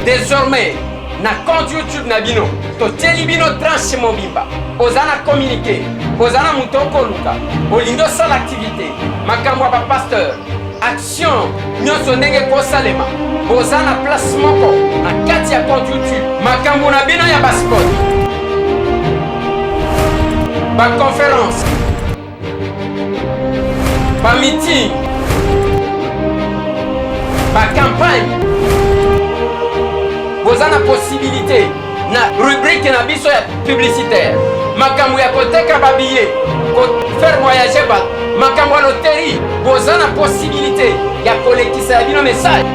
Désormais, na compte YouTube na bino, to teli bino tranche mobimba. Ozana communiquer, ozana mutoko luka, olindo sala activité, makambo ba pasteur, action, nyonso ndenge ko salema. Ozana place moko na kati ya compte YouTube, makambo na bino ya basport. Ba conférence, ba meeting, ba campagne. Vous avez la possibilité na rubrique na biso ya publicitaire makambo ya koteka babillet faire voyager ba makambo ya loterie vous avez la possibilité ya kolekisa ya bino message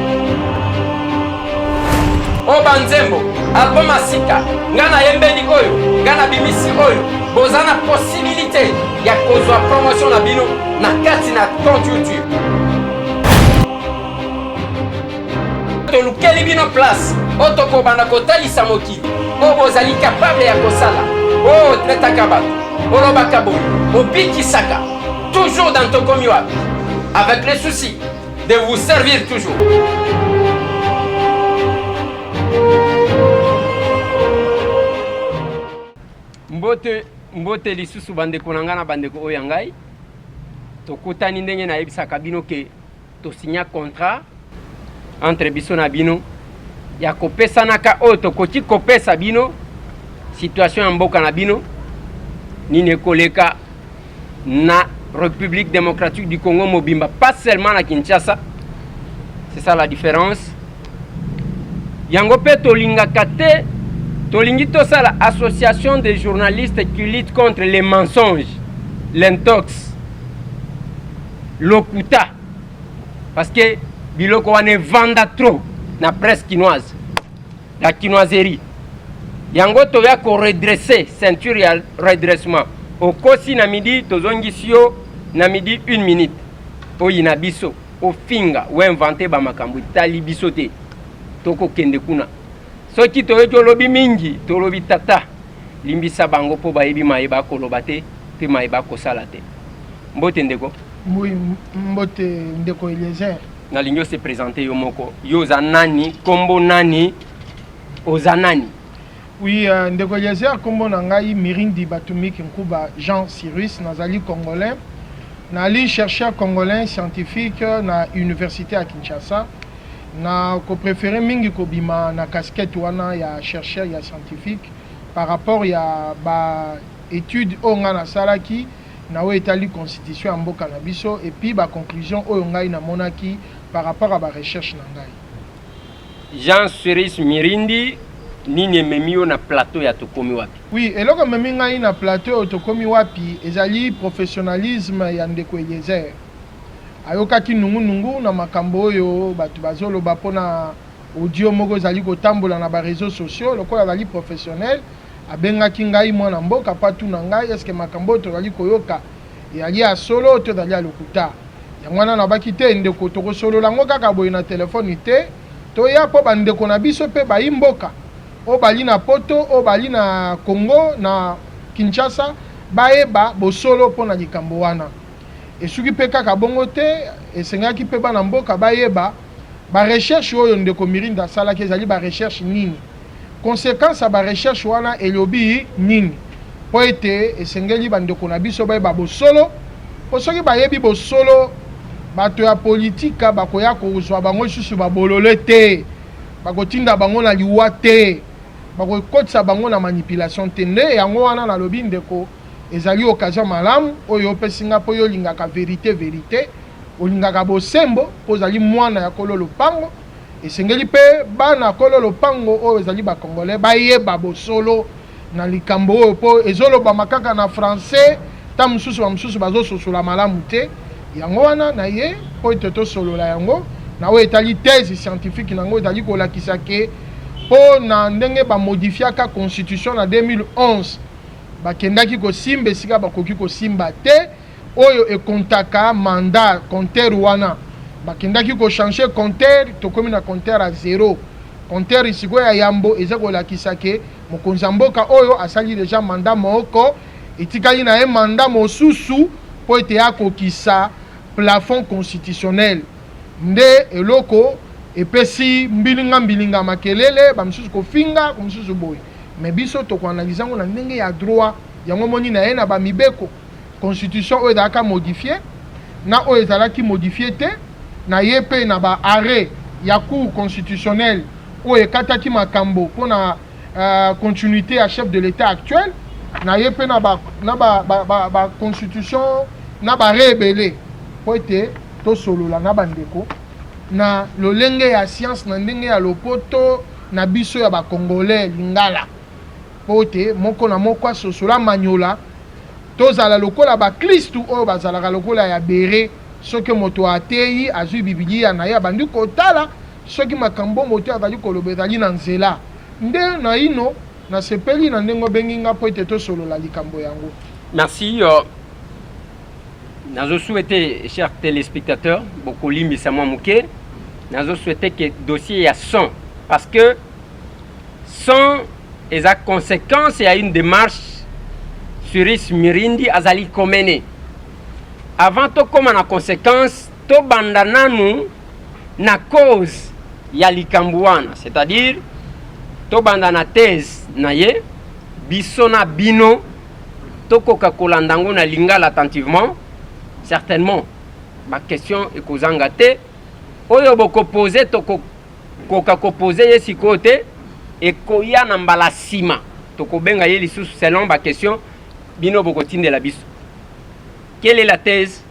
o banzembo album asika ngana yembeli oyo ngana bimisi oyo vous avez la possibilité ya kozwa promotion na bino na kati na compte YouTube tolukeli bino place otoko banda kotalisa mokili o bozali capable ya kosala o tretaka bato olobaka boye obikisaka toujours dans tokomi wapi avec le souci de vous servir toujours. mbote lisusu bandeko na ngai na bandeko oyo ya ngai tokutani ndenge nayebisaka bino ke tosigna contrat entre biso na bino ya kopesanaka oyo tokoki kopesa bino situation ya mboka na bino nini ekoleka na République démocratique du Congo mobimba, pas seulement na Kinshasa. C'est ça la différence. Yango pe tolingaka te tolingi tosala association des journalistes qui luttent contre les mensonges, l'intox, l'okuta, parce que biloko wane vanda trop na presse quinoise, la quinoiserie. Yango toya ko redresser ceinture ya redressement. Au kosi na midi tozongi sio na midi 1 minute. Oyi na biso o finga ou inventer ba makambo tali biso te. Toko kende kuna. Soki toyoki olobi mingi tolobi tata limbisa bango po bayebi mayeba koloba te pe mayeba kosala te. Mbote ndeko. Mbote ndeko Eliezer. Na lingo se présenter yo moko. Yo za nani, kombo nani, oza nani. Oui, ndeko Eliezer kombo na ngai Mirindi Batumiki Nkuba Jean Cyrus nazali congolais. Nali chercheur congolais scientifique na université à Kinshasa. Na ko préféré mingi ko bima na casquette wana ya chercheur ya scientifique par rapport ya ba étude onga na salaki na o etali constitution ya mboka na biso et puis ba conclusion oyo ngai na monaki par rapport à ba recherche na ngai. Jean Cyrus Mirindi nini memio na plateau ya tokomi wapi? Oui, eloko memi ngai na plateau ya tokomi wapi ezali professionnalisme ya ndeko Eliezer. Ayokaki nungu na makambo oyo batu bazoloba pona audio moko ezali kotambola na ba réseaux sociaux lokola azali professionnel abengaki ngai mwana mboka patu na ngai eske makambo tozali koyoka yali ya solo to dali ya lokuta yango wana na baki te ndeko toko solo lango kaka boye na telefone te to ya po bandeko na biso pe ba imboka o bali na poto o bali na Congo na Kinshasa baeba bosolo pona likambo wana esuki pe kaka bongo te esengaki pe bana mboka bayeba ba recherche oyo ndeko Mirindi asalaki ezali ba recherche nini conséquence à ba recherche wana elobi nini po ete esengeli bandeko na biso bayeba bosolo po soki bayebi bosolo bato ya politika bakoya kozwa bango susu babolole te bakotinda bango na liwa te bakokotisa bango na manipulation te nde yango wana nalobi ndeko ezali occasion malamu oyo opesinga po yo lingaka vérité olingaka bosembo po ozali mwana ya kolo lopango esengeli pe bana kolo lopango oyo ezali bakongolais bayeba bosolo na likambo oyo po ezoloba makaka na français ta mosusu bazososola malamu te yango wana na ye po ete tosolola yango na oyo etali thèse scientifique nango ezali kolakisa ke po na ndenge bamodifiaka constitution na 2011 bakendaki kosimba esika bakoki kosimba te oyo ekontaka mandat compteur wana bakendaki kochange compteur tokomi na compteur à 0 compteur isiko ya yambo eza kolakisa ke mokonzi mboka oyo asali deja mandat moko etikali na ye mandat mosusu po ete akokisa plafond constitutionnel nde eloko epesi mbilinga makelele bamisusu kofinga komisusu boy mais biso tokoanalyse yango na ndenge ya droit yango moni na ye na bamibeko constitution oyo ezalaka modifie na oyo ezalaki modifie te na ye mpe na baarret ya cour constitutionnel oyo ekataki makambo mpona continuité ya chef de l'état actuel na ye mpe na constitution na baarret ebele po ete tosolola na bandeko na lolenge ya science na ndenge ya lopoto na biso ya bakongolais lingala po ete moko na moko asosola manyola tozala lokola baklistu oyo bazalaka lokola ya bere soki moto ateyi azwi bibilia na ye abandi kotala soki makambo moto azali koloba ezali na nzela nde na ino na sepeli na ndenge obengi po ete tosolola likambo yango. Merci. Nazo souhaité, chers téléspectateurs, beaucoup limbisa moi mouké, nazo souhaité que le dossier y a 100 parce que 100 est à conséquence et à une démarche sur Mirindi azali komene. Avant to comme en conséquence, to bandana nous na cause ya likambuana, c'est-à-dire to bandana thèse na ye bisona bino to koka kolandango na lingala attentivement. Certainement, ma question est kozanga te. Oyo boko poser to koka ko poser yesi côté et koya na mbala sima. To ko benga yeli sous selon ma question bino boko tinde la biso. Quelle est la thèse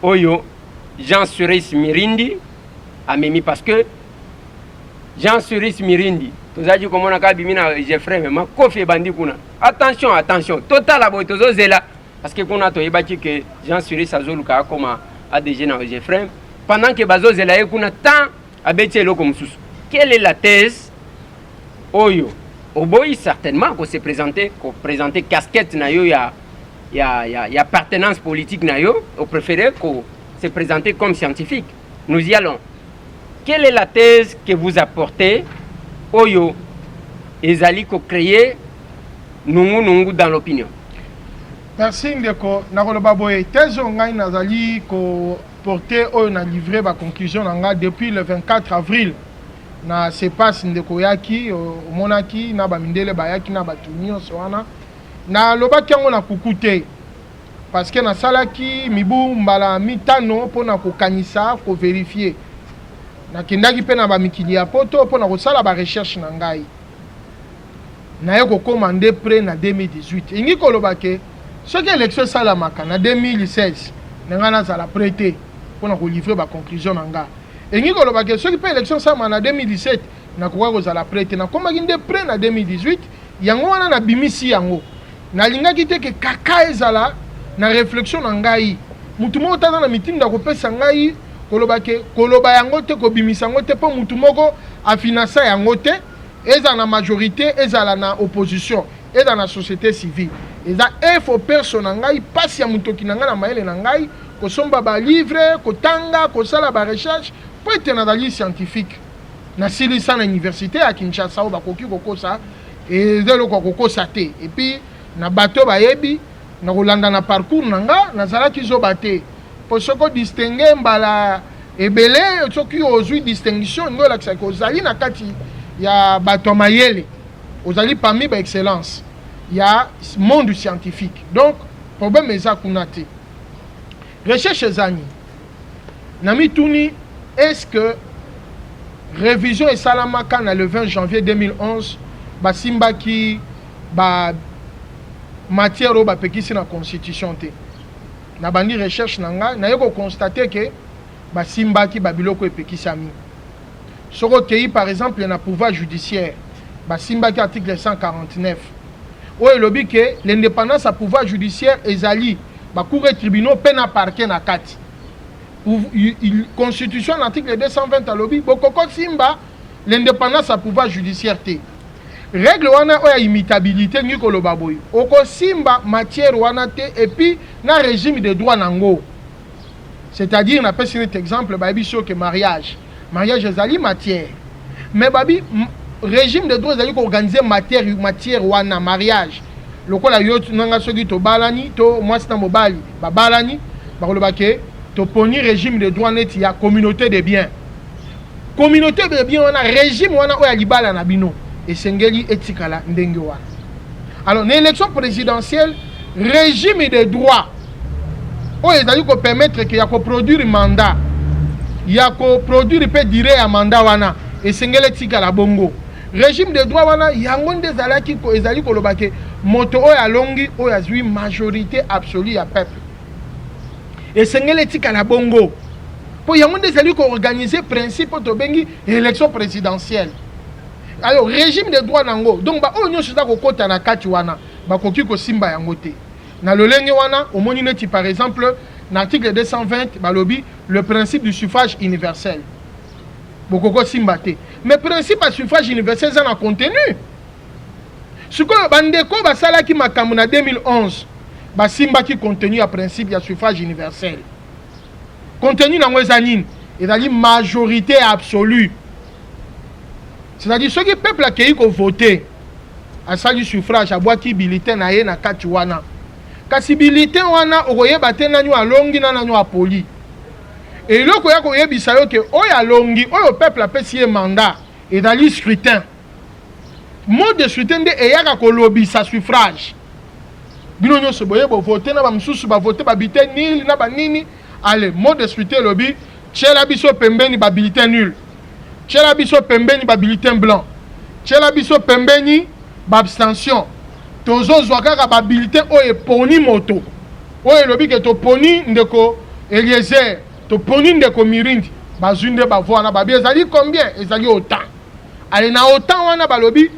Oyo Jean Suris Mirindi a mimi parce que Jean Suris Mirindi tozaji komona ka bimina Jeffrey ma kofi bandi kuna. Attention, total aboy tozo zela. Parce que qu'on a dit que Jean Suris Azoluka comme ADG dans Jeffrey, pendant que Bazo Zelaye qu'on a tant à Bétielo comme sous. Quelle est la thèse Oyo Oboy certainement qu'on s'est présenté, qu'on présenté casquette na yo y appartenance politique na yo, au préféré qu'on s'est présenté comme scientifique. Nous y allons. Quelle est la thèse que vous apportez Oyo Ezali ko créer nungu dans l'opinion? Merci ndeko nakoloba boye thèse ngai nazali ko porter oyo na livrer ba conclusion nga depuis le 24 avril na sepas ndeko yaki monaki na ba mindele bayaki na batunio soana na lobaki yango na kukute parce que na salaki mibu mbala mitano pona ko kanisa ko vérifier na kindaki pe na ba mikili ya poto pona ko sala ba recherche na ngai na yo ko commander près na 2018 ingi ko lobake ce que l'élection salamaka en 2016, nous avons prêté pour nous livrer la conclusion. Et nous avons dit que ce qui peut l'élection salamaka en 2017, nous avons prêté. Nous avons prêt en 2018, nous avons bimisi yango. Nous avons dit que kaka ezala na réflexion ngai. Mutu moko tata na meeting da kopesa ngai koloba yango te ko bimisa yango te po mutu moko a financer yango te eza na majorité ezala na opposition eza na société civile. Et ça, il faut personne ngai passe ya mutoki nanga na maele ngai ko somba ba livre ko tanga ko sala ba recherche pour être analyse scientifique na silisa na université à Kinshasa ba koki kokosa et zelo ko kokosa te et puis na bato ba yebi na kolanda na parcours nanga na zala kizo baté pour ce ko distinguer mbala ebele soki ozui distinction ngola ko zali na kati ya bato mayele ozali parmi ba excellence. Il y a monde scientifique. Donc, problème est ça qu'on a été. Recherche Zani. Nami Touni, est-ce que révision et salamaka le 20 janvier 2011, Basimba qui matière au Bapekisi na constitution te. Na bandi recherche nanga, na yoko constater que Basimba qui Babiloko et Pekisami. Soro Kei par exemple, il y a un pouvoir judiciaire. Basimba qui article 149. Où est le but que l'indépendance à pouvoir judiciaire ezali ba cour et tribunaux pena parquet na kati. Constitution l'article 220 à lobby bokoko simba l'indépendance à pouvoir judiciaire te. Règle wana oya imitabilité ngiko loba boy. Oko simba matière wana te et puis na régime de droit nango. C'est-à-dire on appelle cet exemple ba biso que mariage ezali matière. Mais babi régime de droit c'est organiser matière wana mariage lokola yo nanga soki to balani to mwasi na mobali ba balani ba koloba ke toponi régime de droit net ya communauté de biens. Communauté de biens wana régime wana oya libala na bino esengeli etikala ndenge wana. Alors na élection présidentielle régime de droit oyo ezali ko permettre que ya ko produire mandat ya ko produire pe dire ya mandat wana esengeli etikala bongo. Régime de droit wana yango nde ezalaki ko ezali koloba ke moto oyo alongi oyo azwi majorité absolue ya peuple esengeli etikala bongo. Pour yango nde ezali ko organiser principe tobengi élection présidentielle. Alors régime de droit nango donc ba oyo nyonso za kokota na kati wana bakoki kosimba yango te na lolenge wana omoni neti par exemple na article 220 balobi le principe du suffrage universel bokoko simba te mais principe à suffrage universel za na contenu sikoyo bandeko basalaki makambo na 2011 basimbaki contenu ya principe ya suffrage universel. Contenu nango eza nini ezali majorité absolue. C'est-à-dire ceux qui peuple akei ko voter asali suffrage abwaki bulletin na ye na kati wana kasi bulletin wana okoyeba te nani alongi na nani apoli eloko ya koyebisa yo ke oyo alongi oyo peuple apesi ye mandat ezali scrutin. Mode de scrutin nde eyaka kolobisa suffrage bino nyonso boye bovote na bamosusu bavote babulletin nul na banini. Allez, mode de scrutin lobby tshela biso pembeni babulletin nul tshela biso pembeni bulletin blanc tshela biso pembeni abstention tozozwa kaka bulletin oyo eponi moto oyo elobi ke toponi ndeko Eliezer toponi ndeko Mirindi bazwi nde bavoa na babi ezali combien ezali autant. Ale na autant wana balobi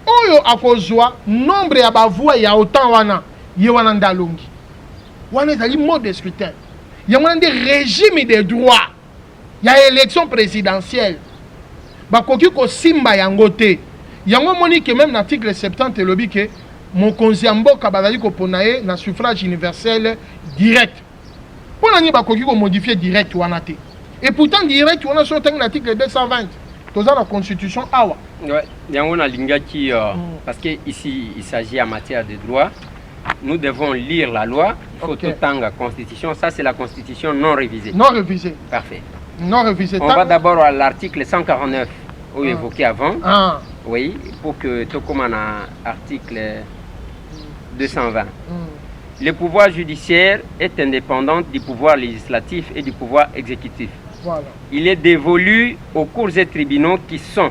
oyo akozwa nombre ya bavoa ya autant wana ye wana ndalongi wana ezali mode de scrutin. Yango nde régime de droit ya élection présidentielle bakoki ko simba yango te. Yango moni que même l'article 70 elobi ke mokonzi ya mboka bazali kopona ye na suffrage universel direct. Pona ni bakoki ko modifier direct wana te. Et pourtant direct wana so tang l'article 220 toza la constitution awa. Ouais, yango na lingaki parce que ici il s'agit en matière de droit. Nous devons lire la loi, il faut tout temps la constitution. Ça, c'est la constitution non révisée. Non révisée. Parfait. Non révisée. On va d'abord à l'article 149, évoqué avant. Oui, pour que tout comme en article 220. Le pouvoir judiciaire est indépendant du pouvoir législatif et du pouvoir exécutif. Voilà. Il est dévolu aux cours et tribunaux qui sont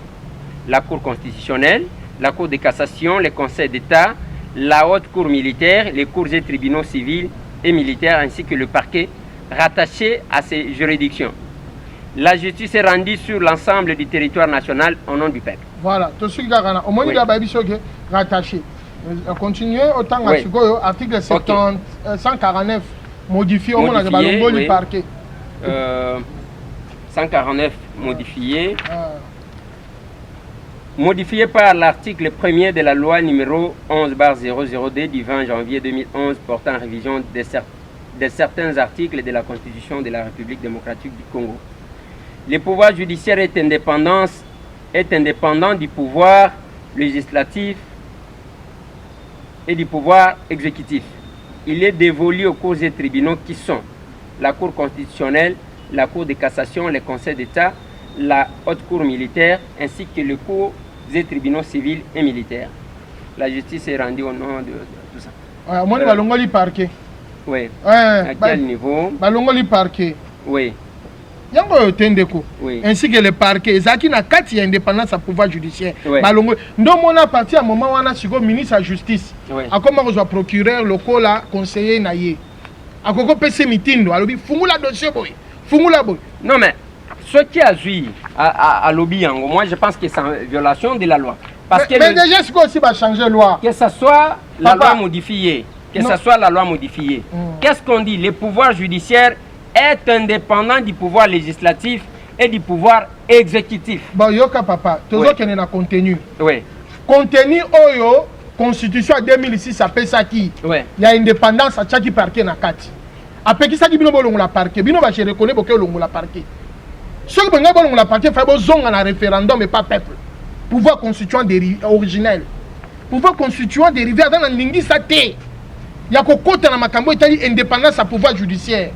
la Cour constitutionnelle, la Cour de cassation, les conseils d'État, la haute cour militaire, les cours et tribunaux civils et militaires, ainsi que le parquet rattaché à ces juridictions. La justice est rendue sur l'ensemble du territoire national au nom du peuple. Voilà, tout ce qui est au moins rattaché. Continuez autant que article 149 modifié au moins le parquet. 149 modifié. Modifié par l'article 1er de la loi numéro 11/00D du 20 janvier 2011 portant révision de certains articles de la Constitution de la République démocratique du Congo. Le pouvoir judiciaire est indépendant du pouvoir législatif et du pouvoir exécutif. Il est dévolu aux cours et tribunaux qui sont la Cour constitutionnelle, la Cour de cassation, le Conseil d'État, la haute cour militaire ainsi que le cours des tribunaux civils et militaires. La justice est rendue au nom de tout ça. Moi, je parquet. Oui. À quel niveau? Balongoli parquet. Oui. Yango tendeko. Oui. Ainsi que le parquet. Zaki na kati ya indépendance à pouvoir judiciaire. Oui. Balongo. Ndo mona parti à moment wana siko ministre de justice. Oui. Akoma ko procureur local la conseiller na ye. Akoko pese mitindo alobi fungula dossier boy. Fungula boy. Non mais ce qui a joué à lobby, moi je pense que c'est en violation de la loi. Parce mais déjà, ce qu'on aussi va changer la loi. Que ce soit la loi modifiée, que ce soit la loi modifiée. Qu'est-ce qu'on dit? Le pouvoir judiciaire est indépendant du pouvoir législatif et du pouvoir exécutif. Bon, yoka papa, tout ce qui est dans contenu. Oui. Contenu oyo, constitution 2006 appelle ça qui? Oui. Il y a indépendance à chaque parquet na kati. Après qui ça qui bino bolongo la parquet, bino va se reconnaître porque longo la parquet. Ce qui est bon, la partie fait besoin d'un référendum et pas peuple. Pouvoir constituant originel. Pouvoir constituant dérivé dans la lingui saté. Il y a qu'au côté de ma cambo indépendance à pouvoir judiciaire.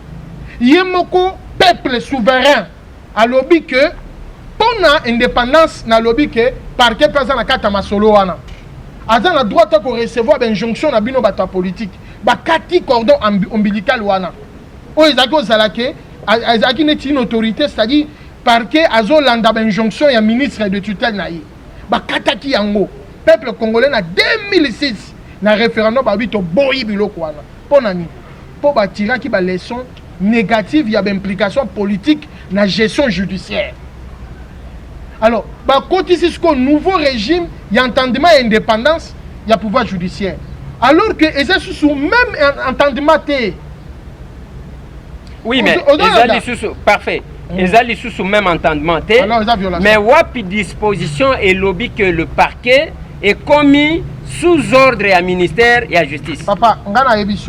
Yemoko, peuple souverain, a lobby que, pour l'indépendance, na lobby que, parquet présent na kata masolo wana. Azan a droit de recevoir l'injonction na bino bata politique. Ba kati cordon ombilical wana. O ezaki ozalake, ezaki neti une autorité, c'est-à-dire parquet azolanda injonction ya ministre de tutelle na ye. Ba kataki yango. Peuple congolais na 2006 na référendum ba bito boyi biloko wana. Pona ni. Po ba tiraki ba leçon négative ya ba implication politique na gestion judiciaire. Alors, quand il y a un nouveau régime, il y a entendement et indépendance, il y a pouvoir judiciaire. Alors que c'est sous même entendement. Oui, mais parfait. Ils sont sous même entendement. Mais wapi disposition et lobby que le parquet est commis sous ordre à ministère et à justice. Papa,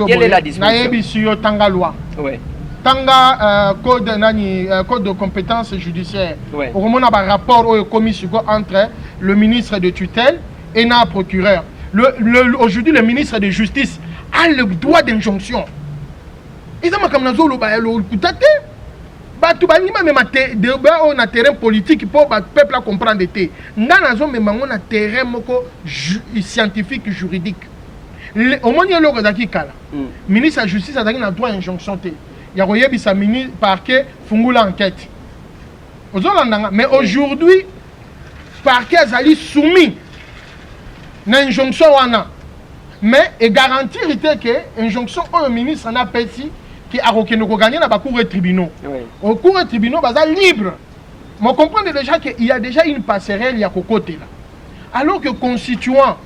quelle est la disposition? Oui. Tanga code de compétences judiciaires. Ouais. Au moment un rapport commis entre le ministre de tutelle et le procureur. Aujourd'hui, le ministre de justice a le droit d'injonction. Ils ont comme nous le on a terrain politique pour le peuple comprendre. Nous avons un terrain scientifique juridique. Au moment où le ministre de la justice a le droit d'injonction. Il y a un ministre parquet fungula enquête. Mais aujourd'hui, le parquet est soumis à une injonction. Mais il garantit que l'injonction au ministre n'a pas ici qui a gagné dans le cours de tribunaux. Au cours de tribunaux, c'est libre. Mais on comprend déjà qu'il y a déjà une passerelle à côté là. Alors que le constituant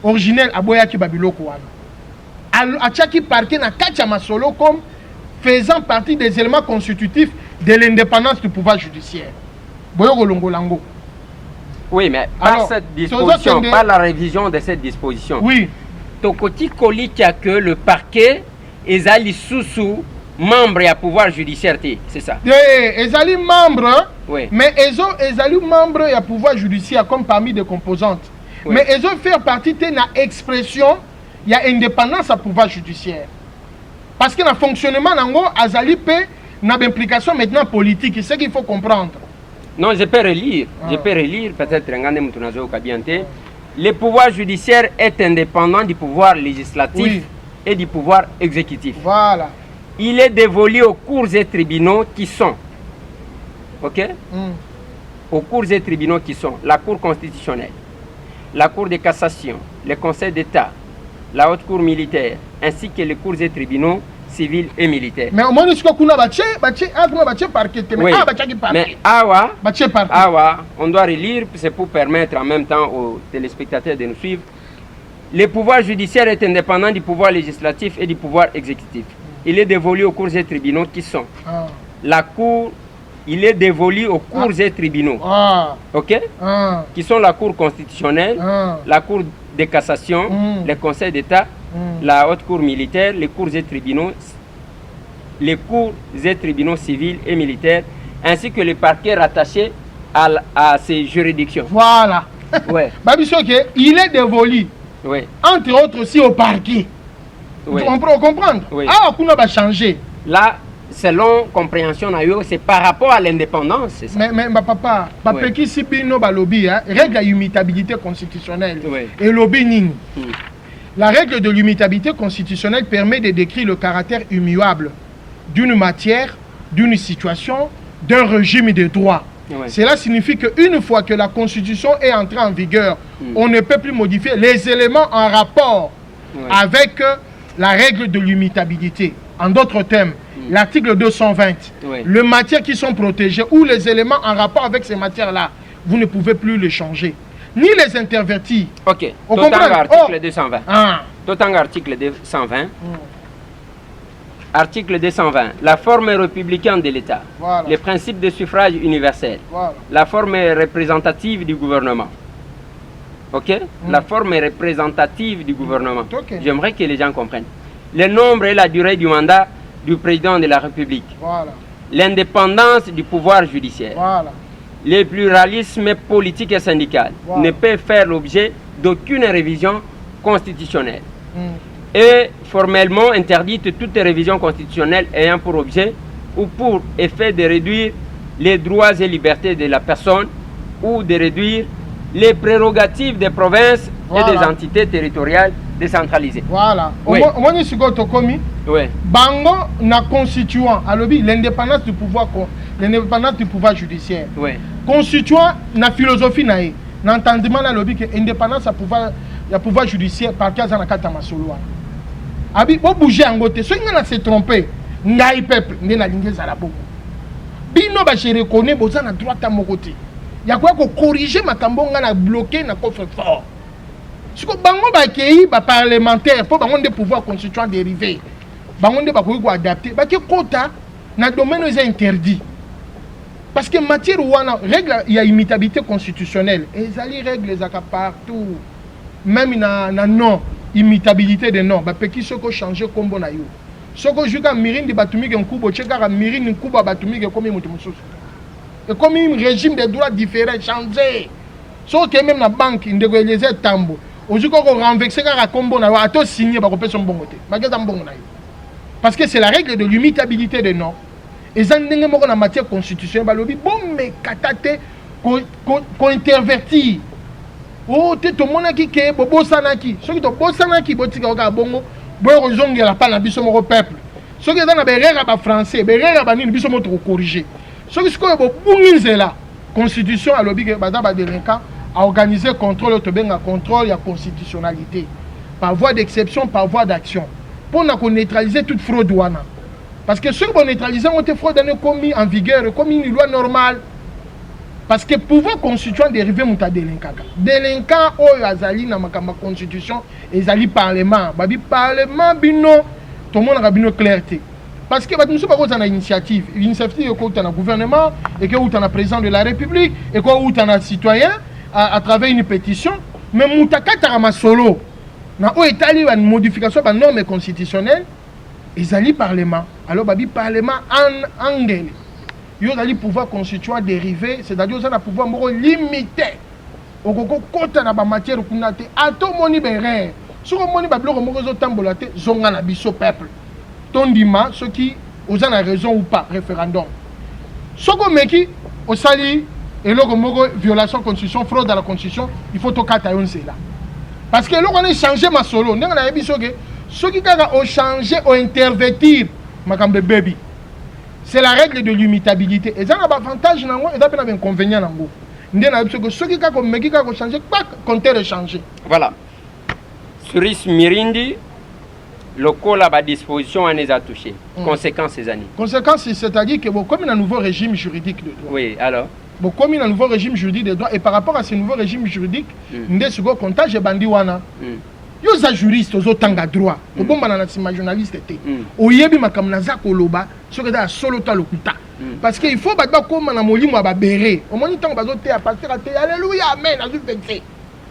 originel à Boyaki Babiloko, à chaque parquet n'a qu'à Masolo comme faisant partie des éléments constitutifs de l'indépendance du pouvoir judiciaire. Oui, mais par cette disposition, par la révision de cette disposition, oui. Tokoti Kolika que le parquet est allé sous membre et à pouvoir judiciaire, c'est ça? Ils allés membre, oui. Mais ils allés membre et à pouvoir judiciaire comme parmi des composantes. Oui. Mais ils ont fait partie de l'expression, il y a indépendance à pouvoir judiciaire. Parce que le fonctionnement n'a implication maintenant politique, c'est ce qu'il faut comprendre. Non, je peux relire, peut-être le pouvoir judiciaire est indépendant du pouvoir législatif, oui, et du pouvoir exécutif. Voilà. Il est dévolu aux cours et tribunaux qui sont, ok, aux cours et tribunaux qui sont la Cour constitutionnelle, la Cour de cassation, le Conseil d'État, la Haute Cour militaire, ainsi que les cours et tribunaux civils et militaires. Mais au moins, on doit relire, c'est pour permettre en même temps aux téléspectateurs de nous suivre. Le pouvoir judiciaire est indépendant du pouvoir législatif et du pouvoir exécutif. Il est dévolu aux cours et tribunaux qui sont la Cour. Il est dévolu aux cours et tribunaux, ok, qui sont la Cour constitutionnelle, la Cour de cassation, le Conseil d'État, la Haute Cour militaire, les cours et tribunaux civils et militaires, ainsi que les parquets rattachés à ces juridictions. Voilà. Ouais. Il est dévolu, oui, entre autres aussi au parquet. Oui. On peut comprendre. Oui. On va changer. Là, selon compréhension, c'est par rapport à l'indépendance, c'est ça? Mais papa, qui si bino lobby, règle d'immutabilité constitutionnelle, oui, et lobby La règle de l'immutabilité constitutionnelle permet de décrire le caractère immuable d'une matière, d'une situation, d'un régime de droit. Oui. Cela signifie qu'une fois que la Constitution est entrée en vigueur, on ne peut plus modifier les éléments en rapport avec la règle de l'immutabilité. En d'autres termes, l'article 220, les matières qui sont protégées ou les éléments en rapport avec ces matières-là, vous ne pouvez plus les changer, ni les intervertir. Ok, article 220. Article 220. Article 220. La forme républicaine de l'État. Voilà. Les principes de suffrage universel. Voilà. La forme représentative du gouvernement. Ok, la forme représentative du gouvernement. Okay. J'aimerais que les gens comprennent. Le nombre et la durée du mandat du président de la République. Voilà. L'indépendance du pouvoir judiciaire. Voilà. Le pluralisme politique et syndical ne peut faire l'objet d'aucune révision constitutionnelle. Et formellement interdite toute révision constitutionnelle ayant pour objet ou pour effet de réduire les droits et libertés de la personne ou de réduire les prérogatives des provinces et des entités territoriales décentralisées. Voilà. Oui. Omoni siko tokomi. Oui. Bango na constituant alobi l'indépendance du pouvoir judiciaire. Oui. Constituant na philosophie nae. N'entendement na lobi que indépendance ya pouvoir judiciaire par kaza na kata masolo. Abi bo bouger angote. So ngana se tromper. Ngai peuple ndena lingeza la boko. Bino ba je reconnais boza na droit à mon côté. Ya quoi ko corriger makambo ngana bloquer na coffre-fort. Siko bango ba kei ba parlementaire pour bango de pouvoir constituant dérivé. Bango de ba ko adapter. Ba ke quota na domaine est interdit. Parce que matière wana règle il y a immutabilité constitutionnelle et ça les règles zaka partout. Même na non immutabilité de nom ba peki soko changer kombo na yo. Soko juka mirindi batumi ke nkubo cheka mirindi nkubo batumi ke komi mutu mususu. Et comme un régime de droits différents changé. Sauf que même la banque ndeko eleze tambo. Ojuko ko renverser ka kombo na yo ato signer ba ko pesa mbongo te. Ba geza mbongo na yo. Parce que c'est la règle de l'immutabilité de nom. Et ça ndenge moko na matière constitutionnelle ba lobi bon mais katate ko intervertir. Oh te to monaki ke bobo sanaki. Soki to bosanaki botika ka bongo. Boyo zongela pa na biso moko peuple. Soki za na berera ba français, berera ba nini biso moko corriger. Soki sikoyo bo bunginzela constitution a lobby que baza ba délinquant a organiser contrôle to benga contrôle ya constitutionnalité par voie d'exception par voie d'action pour na ko neutraliser toute fraude wana. Parce que ceux qui vont neutraliser ont été fraude commis en vigueur comme une loi normale. Parce que pouvoir constituant dérivé muta délinquant. Délinquant o azali na makamba constitution ezali parlement. Babi parlement bino tout le monde a bino clarté. Parce que nous sommes pas dans l'initiative. L'initiative est dans le gouvernement et que dans le président de la République et que dans le citoyen à travers une pétition. Mais moutaka tarama solo. Na o étali une modification de normes constitutionnelles. Ils allaient parlement. Alors babi parlement en anglais. Ils allaient pouvoir constituant dérivé, c'est-à-dire qu'ils allaient pouvoir limiter. Au côté na ba matière kunate ato moni bere. Sur moni ba bloko moko zo tambolate zonga na biso peuple. Tondima ceux qui ont raison ou pas référendum. Soko meki au sali et le violation de la constitution, fraude à la constitution, il faut tout catayon là. Parce que l'on a changé ma solo, on a dit ceux qui ont changé ou intervertir ma baby. C'est la règle de l'immutabilité. Et ça a un avantage et ça a un inconvénient. Ceux qui ont changé, pas compter changer. Voilà. Cerise Mirindi, le col à disposition en les a touchés. Conséquences ces années. Conséquences, c'est-à-dire que comme il y a un nouveau régime juridique de droit. Oui, alors comme il y a un nouveau régime juridique de droit, et par rapport à ce nouveau régime juridique, il y a un comptage de bandiwana. Il y a des juristes, ils ont un droit. Ils ont un journaliste. Ils ont un koloba, ce qui est solo lokuta. Parce qu'il faut que comme on a moli moi béré. Au moins temps bazoté à partir à alléluia amen à vexé.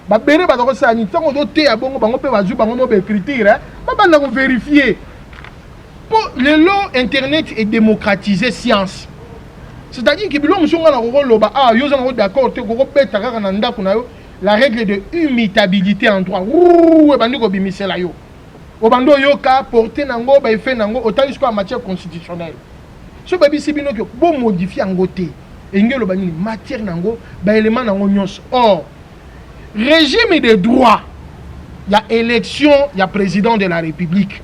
Ba béré ba ça ni temps doté à bongo bango pe bazu bango mo écriture hein. Ba na vérifier. Pour le law internet est démocratisé science. C'est-à-dire que biloko musonga na ko loba ah yo za d'accord te ko beta kaka na ndako na yo. La règle de immutabilité en droit. Ouh, et bandi ko bimisela yo. O bando yo ka porter nango ba effet nango autant jusqu'à matière constitutionnelle. Ce baby si bino que bon modifier en côté. Et ngelo bani matière nango ba élément nango nyos. Or régime de droit. Il y a élection, il y a président de la République.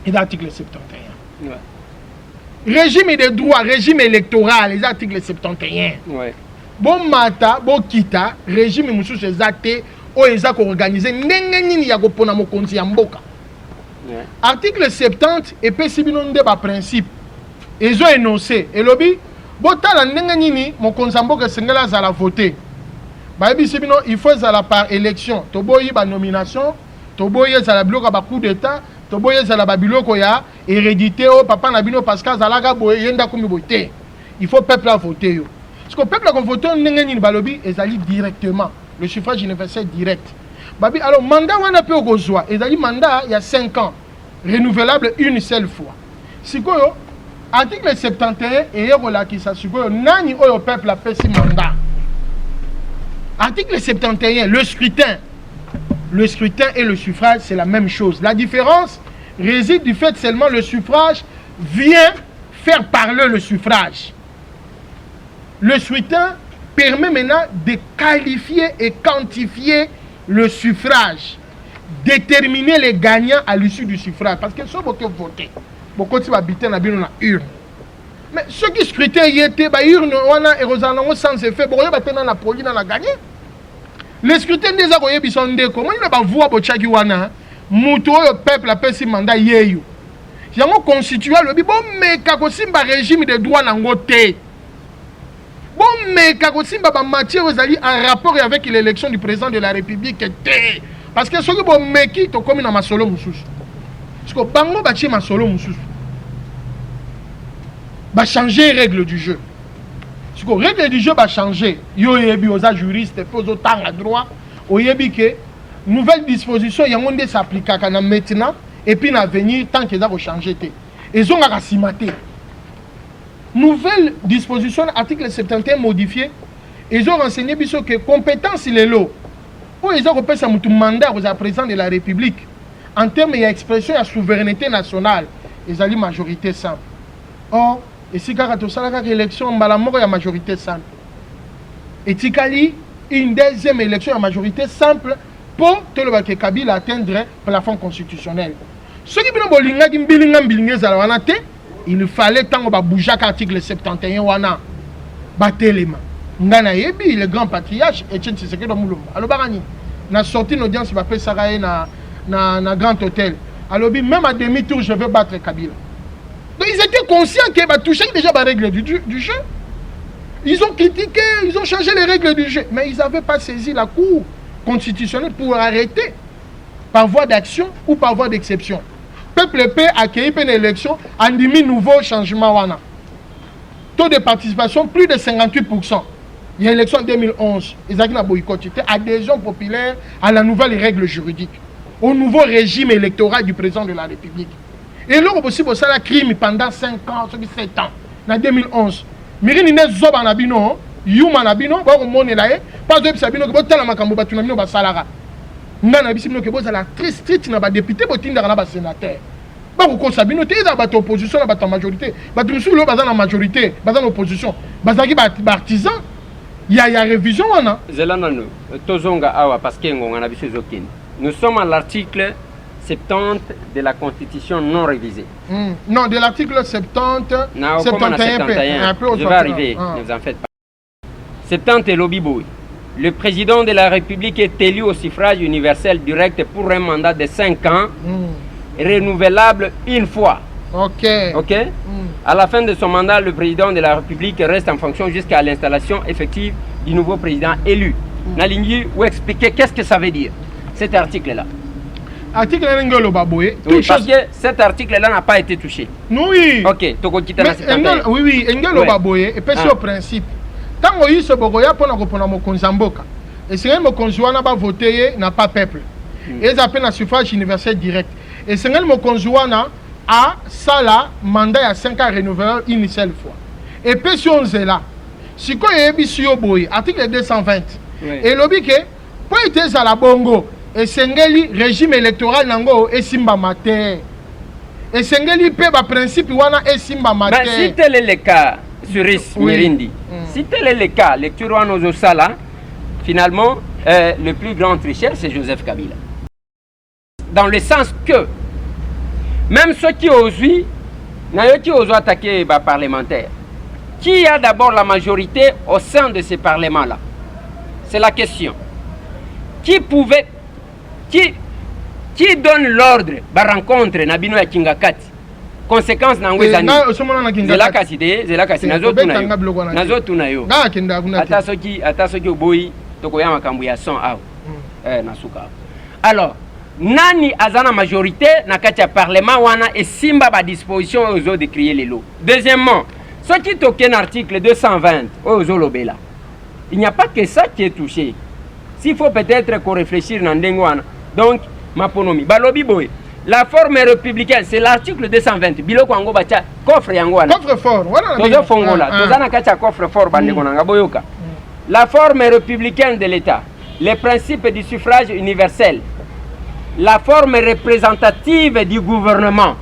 Et l'article 71. Ouais. Régime de droit, régime électoral, les articles 71. Ouais. Bon mata, bon kita, régime musu se zate o eza ko organiser ndenge nini ya ko pona mokonzi ya mboka. Article 70 et pesibino ndeba principe. Ezo énoncé et lobi botala ndenge nini mokonzi ya mboka sengela za la voter. Ba bisibino il faut za la par élection, to boyi ba nomination, to boyi za la bloka ba coup d'état, to boyi za la ba biloko ya hérédité o papa na bino Pascal zalaka boye yenda komi voter. Il faut peuple à voter yo. Parce que le peuple a voté directement. Le suffrage universel direct. Alors, le mandat, on a pu le mandat, il y a 5 ans. Renouvelable une seule fois. Si l'article 71 est relatif à ce que le peuple a fait ce mandat. Article 71, le scrutin. Le scrutin et le suffrage, c'est la même chose. La différence réside du fait seulement le suffrage vient faire parler le suffrage. Le scrutin permet maintenant de qualifier et quantifier le suffrage, déterminer les gagnants à l'issue du suffrage. Parce que ceux qui votent, beaucoup de habitants dans une urne. Mais ceux qui scrutaient, ils étaient urne, et sans effet, beaucoup de la police n'a gagné. Le scrutin des agoyés, ils sont des comment ils n'ont pas voix pour chaque wana, moutou le peuple a fait si mandat yeyu. J'ai constitué le bon, mais quand simba régime de droit n'a ngoté. Bon, mais quand simba matière aux alliés en rapport avec l'élection du président de la République était. Parce que ceux qui bon meki to comme dans ma solo moussous. Parce que bango bâti ma solo moussous. Va changer les règles du jeu. Parce que les règles du jeu va changer. Yo yebi aux juristes, aux autant à droit, au yebi que nouvelle disposition y a monde s'applique à maintenant et puis à venir tant qu'ils ont changé. Ils ont à simater. Nouvelle disposition article 71 modifié. Ils ont renseigné que compétence il est là. Pour ils ont repéré ça mandat aux président de la République en termes d'expression de souveraineté nationale. Ils ont une majorité simple. Or, et si quand on a une élection, il y a une majorité simple. Et si une deuxième élection à majorité simple pour que Kabila atteindre le plafond constitutionnel. Ce qui il fallait tant que bouger l'article 71 wana batelema. Ngana yebi le grand patriarche Etienne Tshisekedi Mulumba. Alors barani na sorti une audience va faire ça na grand hôtel. Alors même à demi-tour je veux battre Kabila. Donc ils étaient conscients qu'ils va toucher déjà les règles du jeu. Ils ont critiqué, ils ont changé les règles du jeu, mais ils n'avaient pas saisi la Cour constitutionnelle pour arrêter par voie d'action ou par voie d'exception. Peuple peut accueillir une élection en demi nouveau changement wana. Taux de participation plus de 58%. Il y a l'élection en 2011. Ils ont boycotté adhésion populaire à la nouvelle règle juridique, au nouveau régime électoral du président de la République. Et là, aussi pour ça, la crime pendant 5 ans, 7 ans, en 2011. Mirini ne zoba na bino, yuma na bino, ba ko monela e, pas de sabino ko botala makambo batuna bino ba salara. Ngana bisimo ke bozala très strict na ba député botinda na ba sénateur. Ba ko sabino te za ba opposition na ba majorité, ba tunusu lo ba na majorité, ba na opposition, ba zaki ba artisan. Il y a révision wana. Zelana tozonga awa parce que ngonga na biso zokini. Nous sommes à l'article 70 de la Constitution non révisée. Non, de l'article 70, 71. Je vais arriver, ne vous en faites pas. 70 et Lobiboui. Le président de la République est élu au suffrage universel direct pour un mandat de 5 ans, renouvelable une fois. Ok. À la fin de son mandat, le président de la République reste en fonction jusqu'à l'installation effective du nouveau président élu. Nalingi, vous expliquez qu'est-ce que ça veut dire, cet article-là. Article oui, parce que cet article-là n'a pas été touché. Oui. Ok, oui, et puis c'est au principe. Tant que ce bogoya pour répondre à mon konzamboka, et c'est mon conjoint n'a pas voté, n'a pas peuple. Et ils appellent un suffrage universel direct. Et c'est mon conjoint a ça là mandat à 5 ans renouvelable une seule fois. Et puis si on est là, si quoi est ici au boy, article 220. Et lobby que pour être à la bongo. Et Sengeli régime électoral nango et simba mater. Et Sengeli peut ba principe wana et simba mater. Si tel est le cas, Suris Mirindi, si tel est le cas, lecture wana sala, finalement, le plus grand tricheur c'est Joseph Kabila. Dans le sens que même ceux qui osent attaquer les parlementaires, qui a d'abord la majorité au sein de ces parlements-là? C'est la question. Qui donne l'ordre de rencontre Nabino ya Kingakati? Conséquence n'angwezani. Zela kasi nazo tunayo. Atasoki oboyi tokoya makambo ya son awo. Nasuka. Alors, nani azana majorité na kati ya parlement wana et simba ba disposition aux autres de créer les lots. Deuxièmement, ce qui token article 220 aux Olobela. Il n'y a pas que ça qui est touché. S'il faut peut-être qu'on réfléchisse dans Ndengwana. Donc, Maponomi. Balobi boy. La forme républicaine, c'est l'article 220. Biloko ango bacha coffre yangwana. Coffre fort. Tozo fongola. Tozana kacha coffre fort bandekona ngaboyoka. La forme républicaine de l'État. Les principes du suffrage universel. La forme représentative du gouvernement.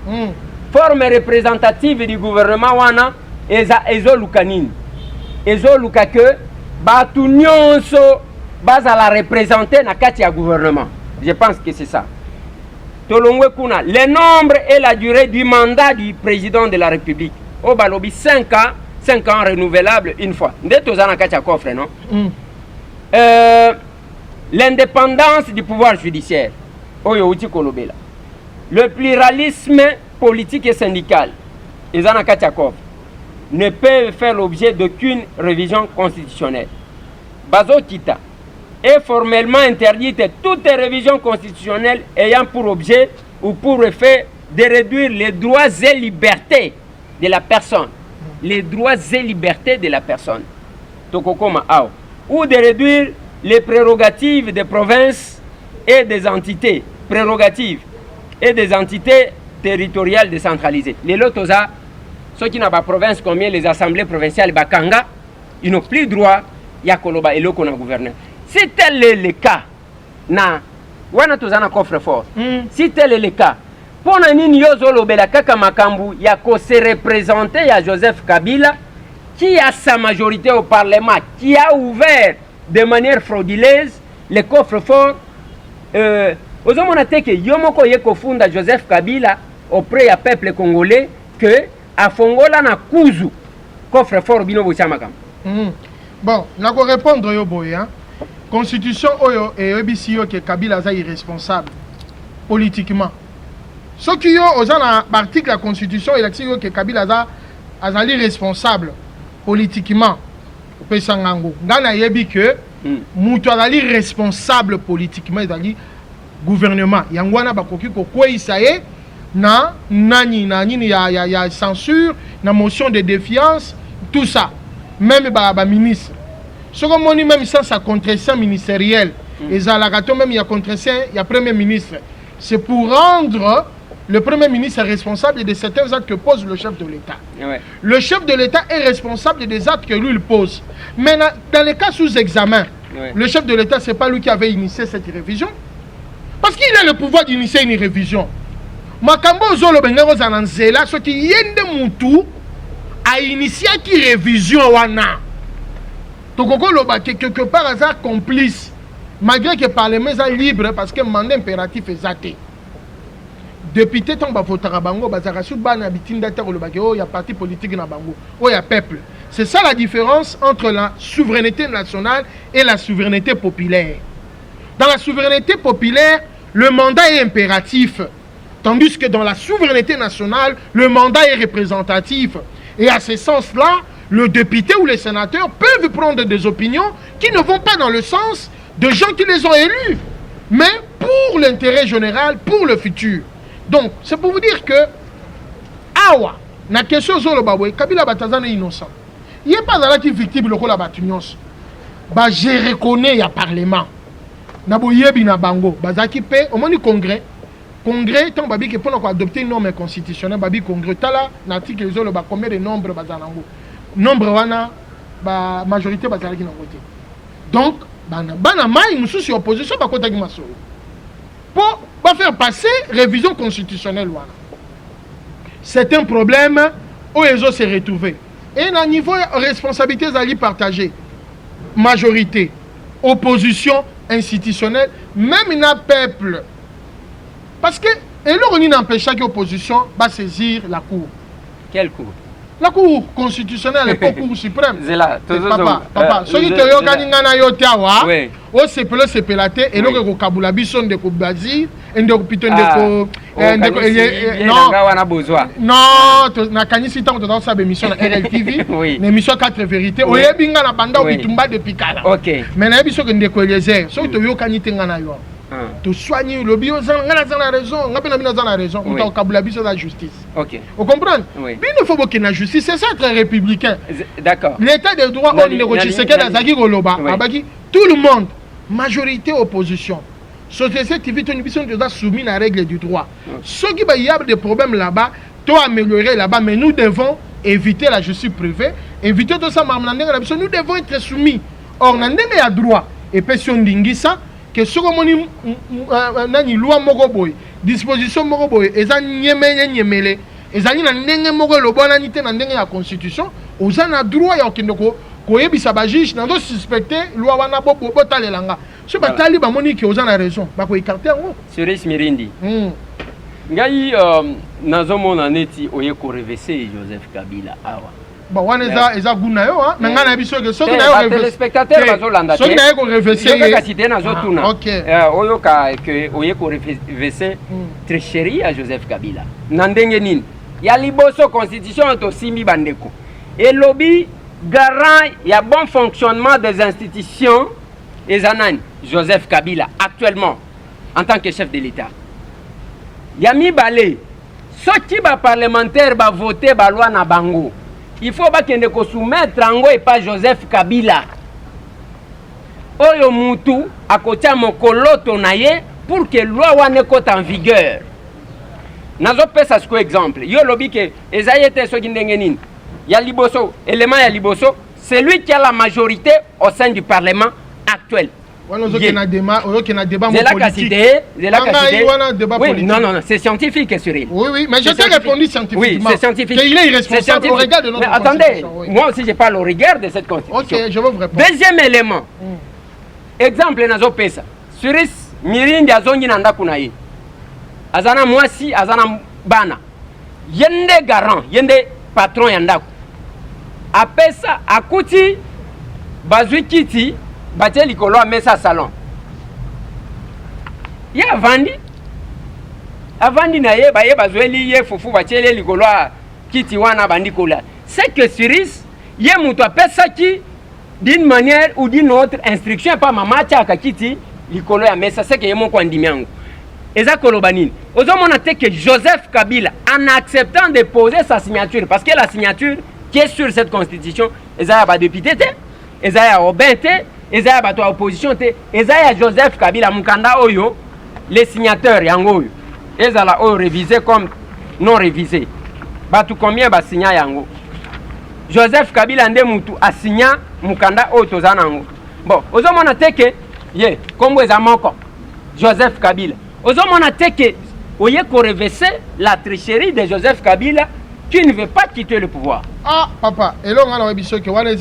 forme représentative du gouvernement wana ezoluka nini ezoluka ke batu nyonso bazala représenter na kati ya gouvernement. Je pense que c'est ça. Tolongwe kuna le nombre et la durée du mandat du président de la République au balobi 5 ans renouvelables une fois. Nde tozana kati ya coffre non? L'indépendance du pouvoir judiciaire. Oyo uti kolobela. Le pluralisme politique et syndical. Ezana kati ya coffre. Ne peuvent faire l'objet d'aucune révision constitutionnelle. Bazo Kita est formellement interdite toute révision constitutionnelle ayant pour objet ou pour effet de réduire les droits et libertés de la personne. Les droits et libertés de la personne. Tokokoma Ao. Ou de réduire les prérogatives des provinces et des entités. Prérogatives et des entités territoriales décentralisées. Les lotosa, ceux qui n'ont pas province, combien les assemblées provinciales Bakanga, ils n'ont plus droit ya koloba eloko na gouverneur. Si tel est le cas, na wana tozana coffre fort. Si tel est le cas, pona nini yozo lobela kaka makambu ya ko se représenter ya Joseph Kabila qui a sa majorité au Parlement, qui a ouvert de manière frauduleuse les coffres forts. Ozomona teke yomoko yeko funda Joseph Kabila auprès du peuple congolais que a fongola na kuzu coffre fort bino bochama kam. Bon, na ko répondre yo boy hein. Constitution oyo et ebisi yo que Kabila za irresponsable politiquement. Ce qui yo ozana article la constitution et yo que Kabila za azali responsable politiquement. Pesangango. Ngana yebi que mutu azali responsable politiquement ezali gouvernement. Yangwana bakoki ko kweisaye na nani ya censure, na motion de défiance, tout ça. Même ba ministre. Ce qu'on moni même sans sa contrestant ministériel, et ça la même il y a contrestant, il y a premier ministre. C'est pour rendre le premier ministre responsable de certains actes que pose le chef de l'État. Ouais. Le chef de l'État est responsable des actes que lui il pose. Mais dans les cas sous examen, le chef de l'État, c'est pas lui qui avait initié cette révision. Parce qu'il a le pouvoir d'initier une révision. Makambo zolo bengero zananzela, ce qui yende mutu a initié qui révision wana. Tokoko loba quelque part hasard complice. Malgré que le Parlement est libre parce que le mandat impératif est zaté. Député tant ba votera bango bazara sou bana bitinda ta loba ke o ya parti politique na bango, o ya peuple. C'est ça la différence entre la souveraineté nationale et la souveraineté populaire. Dans la souveraineté populaire, le mandat est impératif. Tandis que dans la souveraineté nationale, le mandat est représentatif. Et à ce sens-là, le député ou les sénateurs peuvent prendre des opinions qui ne vont pas dans le sens de gens qui les ont élus, mais pour l'intérêt général, pour le futur. Donc, c'est pour vous dire que, awa, na question zolo babwe, Kabila Batazana est innocent. Il n'y a pas là qui est victime de la batunions. Bah, je reconnais, il y a parlement. Nabo yebi na bango, bazaki pe, au moins du congrès. Congrès, tant babi que pour adopter une norme constitutionnelle, babi congrès, tala, l'article zolo ba combien de nombres bazanango. Nombre wana, ba majorité bazalaki na côté. Donc, bana mai musu sur opposition ba kota ki masolo. Pour faire passer révision constitutionnelle wana. C'est un problème où ils ont se retrouvé. Et à niveau responsabilité zali partagée. Majorité, opposition institutionnelle, même na peuple. Parce que et là on n'empêche que l'opposition va saisir la cour. Quelle cour? La cour constitutionnelle, la cour suprême. C'est là. Papa, ceux qui te yo kaningana yo tiawa, o sepelo sepelate et lo ko kabula bison de ko bazi, ende ko piton de ko non, na kanisi tango dans sa émission na RLTV, l'émission 4 vérités, o yebinga na banda o bitumba de pikala. OK. Mais na biso ke ndeko Eliezer, ceux qui te yo kanitenga na yo. Tu soignes le bio, on a la raison, on a la raison, on a la justice. Ok. Vous comprenez? Oui. Mais il faut que la justice, c'est ça être républicain. D'accord. L'état de droit, on est tout le monde, majorité opposition. Société civile, on doit soumis à la règle du droit. Ceux qui y a des problèmes là-bas, tu as amélioré là-bas, mais nous devons éviter la justice privée, éviter tout ça, nous devons être soumis. Or, on a droit. Et puis, si on dit ça, que ce que nani loi moko boy disposition moko boy eza nyemele ezali na ndenge moko elobwanani te na ndenge ya constitution oza na droit ya okende koyebisa bajuge nazo suspecte loi wana botalelanga so batali bamoni ke oza na raison bakoekarte yango. Cerise Mirindi ngai nazomona neti oye korevese Joseph Kabila awa bon wana eza guna yo mais ngai na biso ke soki na yo téléspectateur bazolanda te soki na yo korevese ye cité nazotuna oyo ka ke oye korevese tricherie ya Joseph Kabila na ndenge nini ya liboso constitution tosimbi bandeko elobi garant ya bon fonctionnement des institutions ezanani Joseph Kabila actuellement en tant que chef de l'État. Ya mibale soki ba parlementaire ba voter ba loi na bango il faut ba kende ko soumettre ango et pas Joseph Kabila oyo mutu akotia mokoloto na ye pour que loi wana ekote en vigueur. Nazo pesa siko exemple yo lobi ke ezayete soki ndenge nini ya liboso élément ya liboso c'est lui qui a la majorité au sein du parlement actuel. C'est la oui, non, c'est scientifique, Cyril. Oui, mais je t'ai répondu scientifiquement. Oui, c'est scientifique. Il est irresponsable au regard de notre constitution. Attendez, moi aussi je parle au regard de cette constitution. Ok, je veux vous répondre. Deuxième élément. Exemple, nazo pesa. Cerise Mirindi azongi na ndaku na ye. Azana mwasi, azana bana. Yende garant, yende patron ya ndaku. Apesa akuti bazwi kiti batie likolo a mesa salon. Ye avandi na ye baye bazweli ye fufu batie le likolo a kiti wana bandi kola. C'est que Cerise ye mutu apesa ki d'une manière ou d'une autre instruction pas mama tia kiti likolo ya mesa c'est que ye moko andimi yango. Eza koloba nini? Ozomona te que Joseph Kabila en acceptant de poser sa signature parce que la signature qui est sur cette constitution eza ba député te, eza ya Robin te, eza ya bato opposition te, eza ya Joseph Kabila mukanda oyo les signateurs yango oyo eza la oyo révisé comme non révisé bato combien ba signa yango Joseph Kabila nde mutu a signa mukanda oyo tozana yango. Bon ozomona te ke ye kombo eza moko Joseph Kabila ozomona te ke oye korevese la tricherie de Joseph Kabila qui ne veut pas quitter le pouvoir. Ah, papa, et là, on a dit que voilà,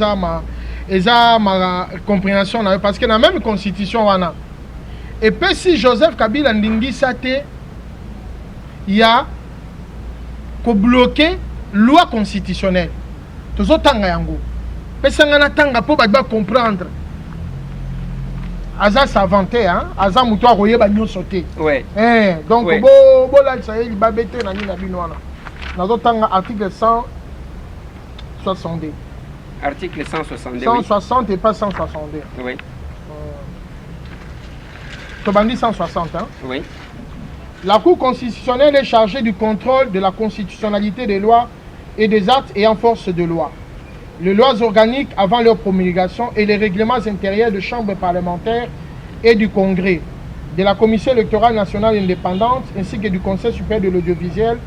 ma compréhension, parce que dans la même constitution, et puis si Joseph Kabila ndingi sate, il y a que bloquer loi constitutionnelle. Tout ça, tanga yango. Mais ça, on a tanga pour comprendre. Aza s'inventer, hein? Aza moutoua roye ba nyon sauté. Ouais. Donc, ouais. Bo là, ça y est, il va bêter na nina binoana. Dans article 160. Article 160. 160 et pas 162. Oui. Tu as dit 160, hein? Oui. La Cour constitutionnelle est chargée du contrôle de la constitutionnalité des lois et des actes ayant force de loi. Les lois organiques avant leur promulgation et les règlements intérieurs de chambres parlementaires et du Congrès, de la Commission électorale nationale indépendante ainsi que du Conseil supérieur de l'audiovisuel,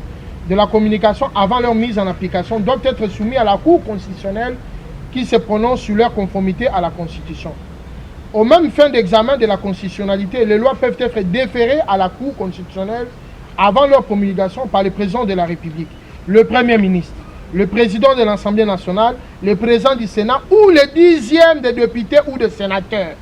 de la communication avant leur mise en application doivent être soumis à la Cour constitutionnelle qui se prononce sur leur conformité à la Constitution. Au même fin d'examen de la constitutionnalité, les lois peuvent être déférées à la Cour constitutionnelle avant leur promulgation par le président de la République, le Premier ministre, le président de l'Assemblée nationale, le président du Sénat ou le 10e des députés ou des sénateurs.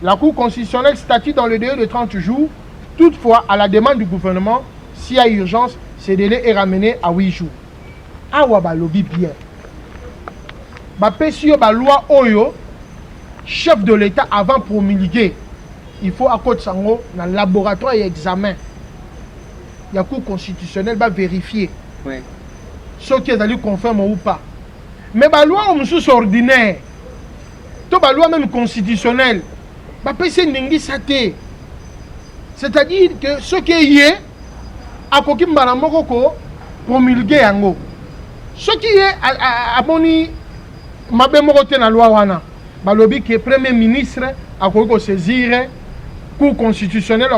La Cour constitutionnelle statue dans le délai de 30 jours, toutefois à la demande du gouvernement, s'il y a urgence, ce délai est ramené à 8 jours. Awa ba lobi bien. Ba pesio ba loi oyo, chef de l'État avant promulguer, il faut à côté sango dans le laboratoire et examen. La Cour constitutionnelle va vérifier. Oui. Ce qui est allé conforme ou pas. Mais ba loi on sous ordinaire. To ba loi même constitutionnelle. Ba pesio ningi sate. C'est-à-dire que ce qui est akoki mbala moko ko promulguer yango soki ye aboni mabe moko te na loi wana balobi ke premier ministre akoki ko saisir cour constitutionnelle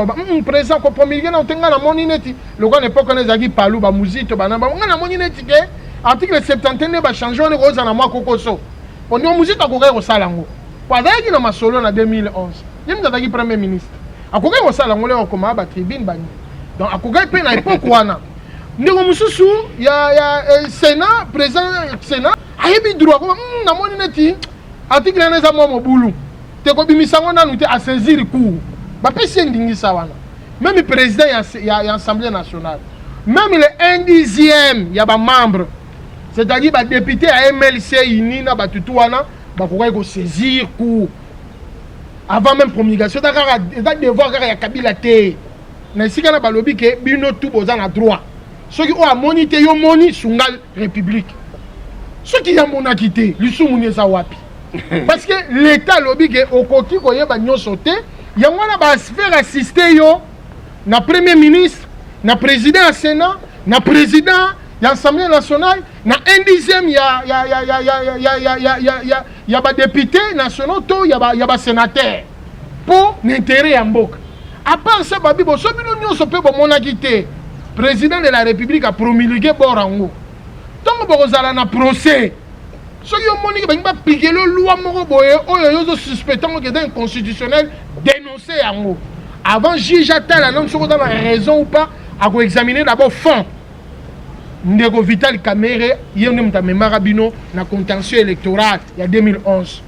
président ko promulguer na tenga na moni neti lokwa époque na zaki palu ba muzito bana ba ngana moni neti ke article 71 ba changer on ko za na mwa kokoso on yo muzito akoki ko sala ngo kwa zaki na masolo na 2011 yim zaki premier ministre akoki ko sala ngo le ko ma ba tribune bani. Donc, à Kougaï, na époque wana ndeko mususu ya Sénat président Sénat ayebi droit ko na moni neti article na za mo mobulu te ko bimisango nanu te a saisir cour ba pesi ndingisa wana même président ya Assemblée nationale même le 1/10 ya ba membre c'est-à-dire ba député à MLC ini na ba tutu wana ba ko saisir cour avant même promulgation d'accord devoir ya Kabila te na sika na balobi ke bino tout boza na droit ceux qui ont à moniter yo moni sungal république ceux qui ont monaki te lisumu neza wapi parce que l'état lobi ke okoki ko yeba nyonso te yango na ba faire assister yo na premier ministre na président du Sénat na président ya Assemblée nationale na 1/10 ya ba député nationaux to ya ba sénateur pour l'intérêt ya mboka à part ça babi bo so bino nyonso pe bo monaki te président de la République a promulgué Borango. Tant que vous allez en procès, ceux qui ont moni ba piquer le loi moko boye oyo suspectant que d'un constitutionnel dénoncé yango. Avant juge atel annonce dans la raison ou pas à go examiner d'abord fond. Ndeko Vital Kamerhe yende mta memara bino na contentieux électoral il y a 2011.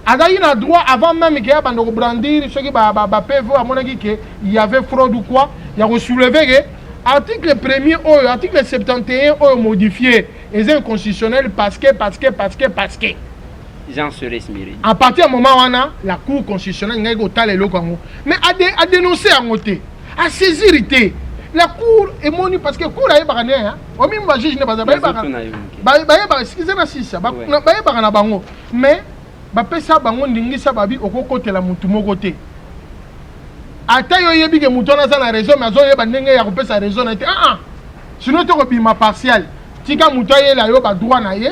Agaï na droit avant même qu'il y a bando brandir ceux qui ba PV à mon avis que il y avait fraude ou quoi, il y a soulevé article 1er ou article 71 ou modifié est inconstitutionnel parce que Jean Sérès Mirindi. à partir du moment où on a la cour constitutionnelle n'a pas le local mais à dénoncer à monter à saisir la cour est moni parce que cour a ébarné hein au même juge n'est pas mais bapesa bango ndingisa babi okokotela mutu moko te ata yo yebi ke mutu na za na raison mais azo yeba ndenge ya kopesa raison na te sinon to ko bima partiel tika mutu ayela yo ba droit na ye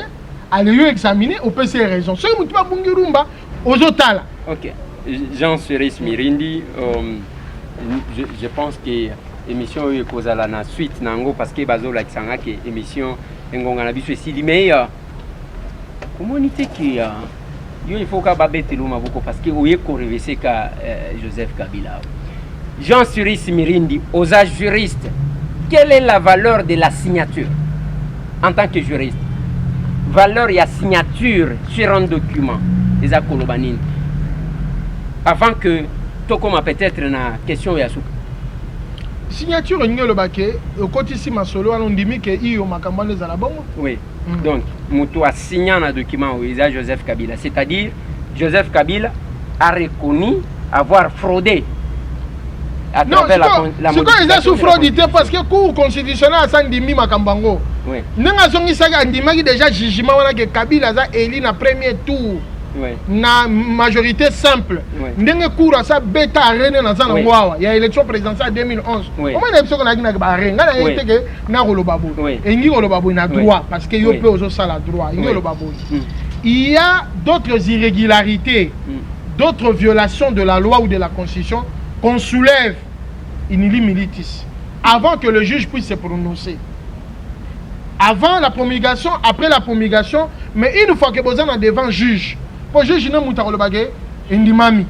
ale yo examiner opesa raison so mutu ba bungi rumba ozotala. OK, Jean Sérès Mirindi, je pense que émission est kozala na suite nango parce que bazo la kisanga que émission ngonga na biso esili mais communauté qui il faut que parce que vous avez Joseph Kabila. Jean Sérès Mirindi, aux juristes, quelle est la valeur de la signature en tant que juriste? Valeur et la signature sur un document des accords avant que tout comme peut-être na question ya souka. Signature ngelo baké au kotisi masolo anondimi ke iyo makambane za la bongo. Oui. Donc, Moutou a signé un document où il y a Joseph Kabila. C'est-à-dire, Joseph Kabila a reconnu avoir fraudé. Non, c'est quoi ils ont souffré parce que le cour constitutionnel a sandimi makambango. Oui. Nous avons déjà jugement que Kabila a élu na premier tour. Oui. Na majorité simple. Ndenge cour a sa bêta arène na zana ngwawa. Il y a élection présidentielle en 2011. Comment on a dit qu'on a dit na arène na été que na rolobabo. Et ngi rolobabo na droit parce que yo peut aussi ça la droit. Ngi rolobabo. Il y a d'autres irrégularités, d'autres violations de la loi ou de la constitution qu'on soulève in illi militis avant que le juge puisse se prononcer. Avant la promulgation, après la promulgation, mais une fois que vous êtes devant le juge, pour le juge, vous avez un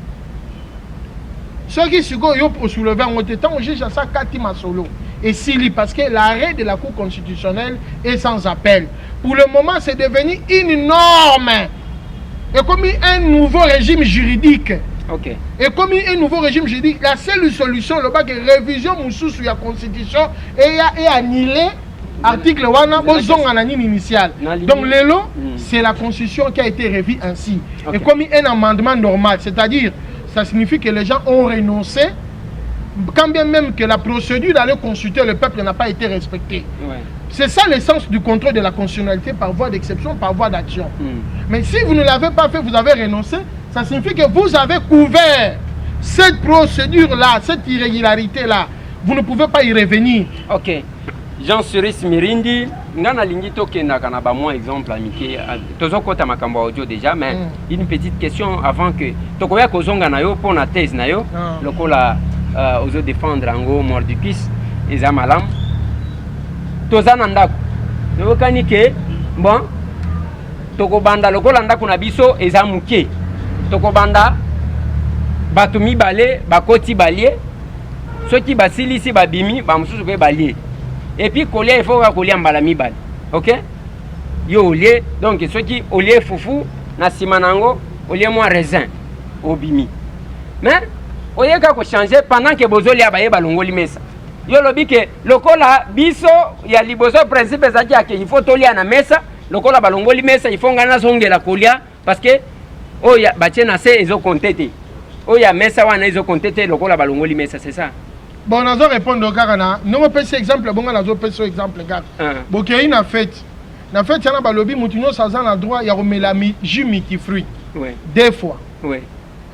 ceux qui sont soulevés en temps, le juge a ça 4 solo. Et s'il parce que l'arrêt de la Cour constitutionnelle est sans appel. Pour le moment, c'est devenu une norme. Et comme un nouveau régime juridique. Okay. Et comme un nouveau régime juridique, la seule solution, le bac est révision sur la constitution et annuler article wana bozonga na nini initial. Donc lelo c'est la constitution qui a été revue ainsi. Okay. Et comme un amendement normal, c'est-à-dire ça signifie que les gens ont renoncé quand bien même que la procédure d'aller consulter le peuple n'a pas été respectée. Ouais. C'est ça l'essence du contrôle de la constitutionnalité par voie d'exception, par voie d'action. Mais si vous ne l'avez pas fait, vous avez renoncé, ça signifie que vous avez couvert cette procédure-là, cette irrégularité-là. Vous ne pouvez pas y revenir. Ok. Jean Sérès Mirindi, ngana lingi tokenda kana ba moi exemple amike tozo kota makambo audio déjà mais une petite question avant que tokoya kozonga na yo pour na thèse na yo lokola ozo défendre ngo mordicus eza malam tozana ndako nokani ke bon tokobanda lokola ndako na biso eza muke tokobanda bato mibale bakoti balie soki basilisi babimi bamususu pe balie et puis kolia il faut kolia mbala mibale. OK? Yo olie donc ceux qui olie fufu na simanango olie moi raisin obimi. Mais oye ka ko changer pendant que bozoli abaye balongoli mesa. Yo lobi ke lokola biso ya liboso principe zaki ake il faut tolia na mesa lokola balongoli mesa il faut ngana zongela kolia parce que oya batie na se ezo kontete. Oya mesa wana ezo kontete lokola balongoli mesa, c'est ça. Bon, on a répondre au Karana. Non, on peut ces exemples. Bon, on a fait exemple, gars. Ok, il a fait. Na fait, il y a un lobby, Moutino, ça a droit, il y a un jus miti fruit. Oui. Des fois. Oui.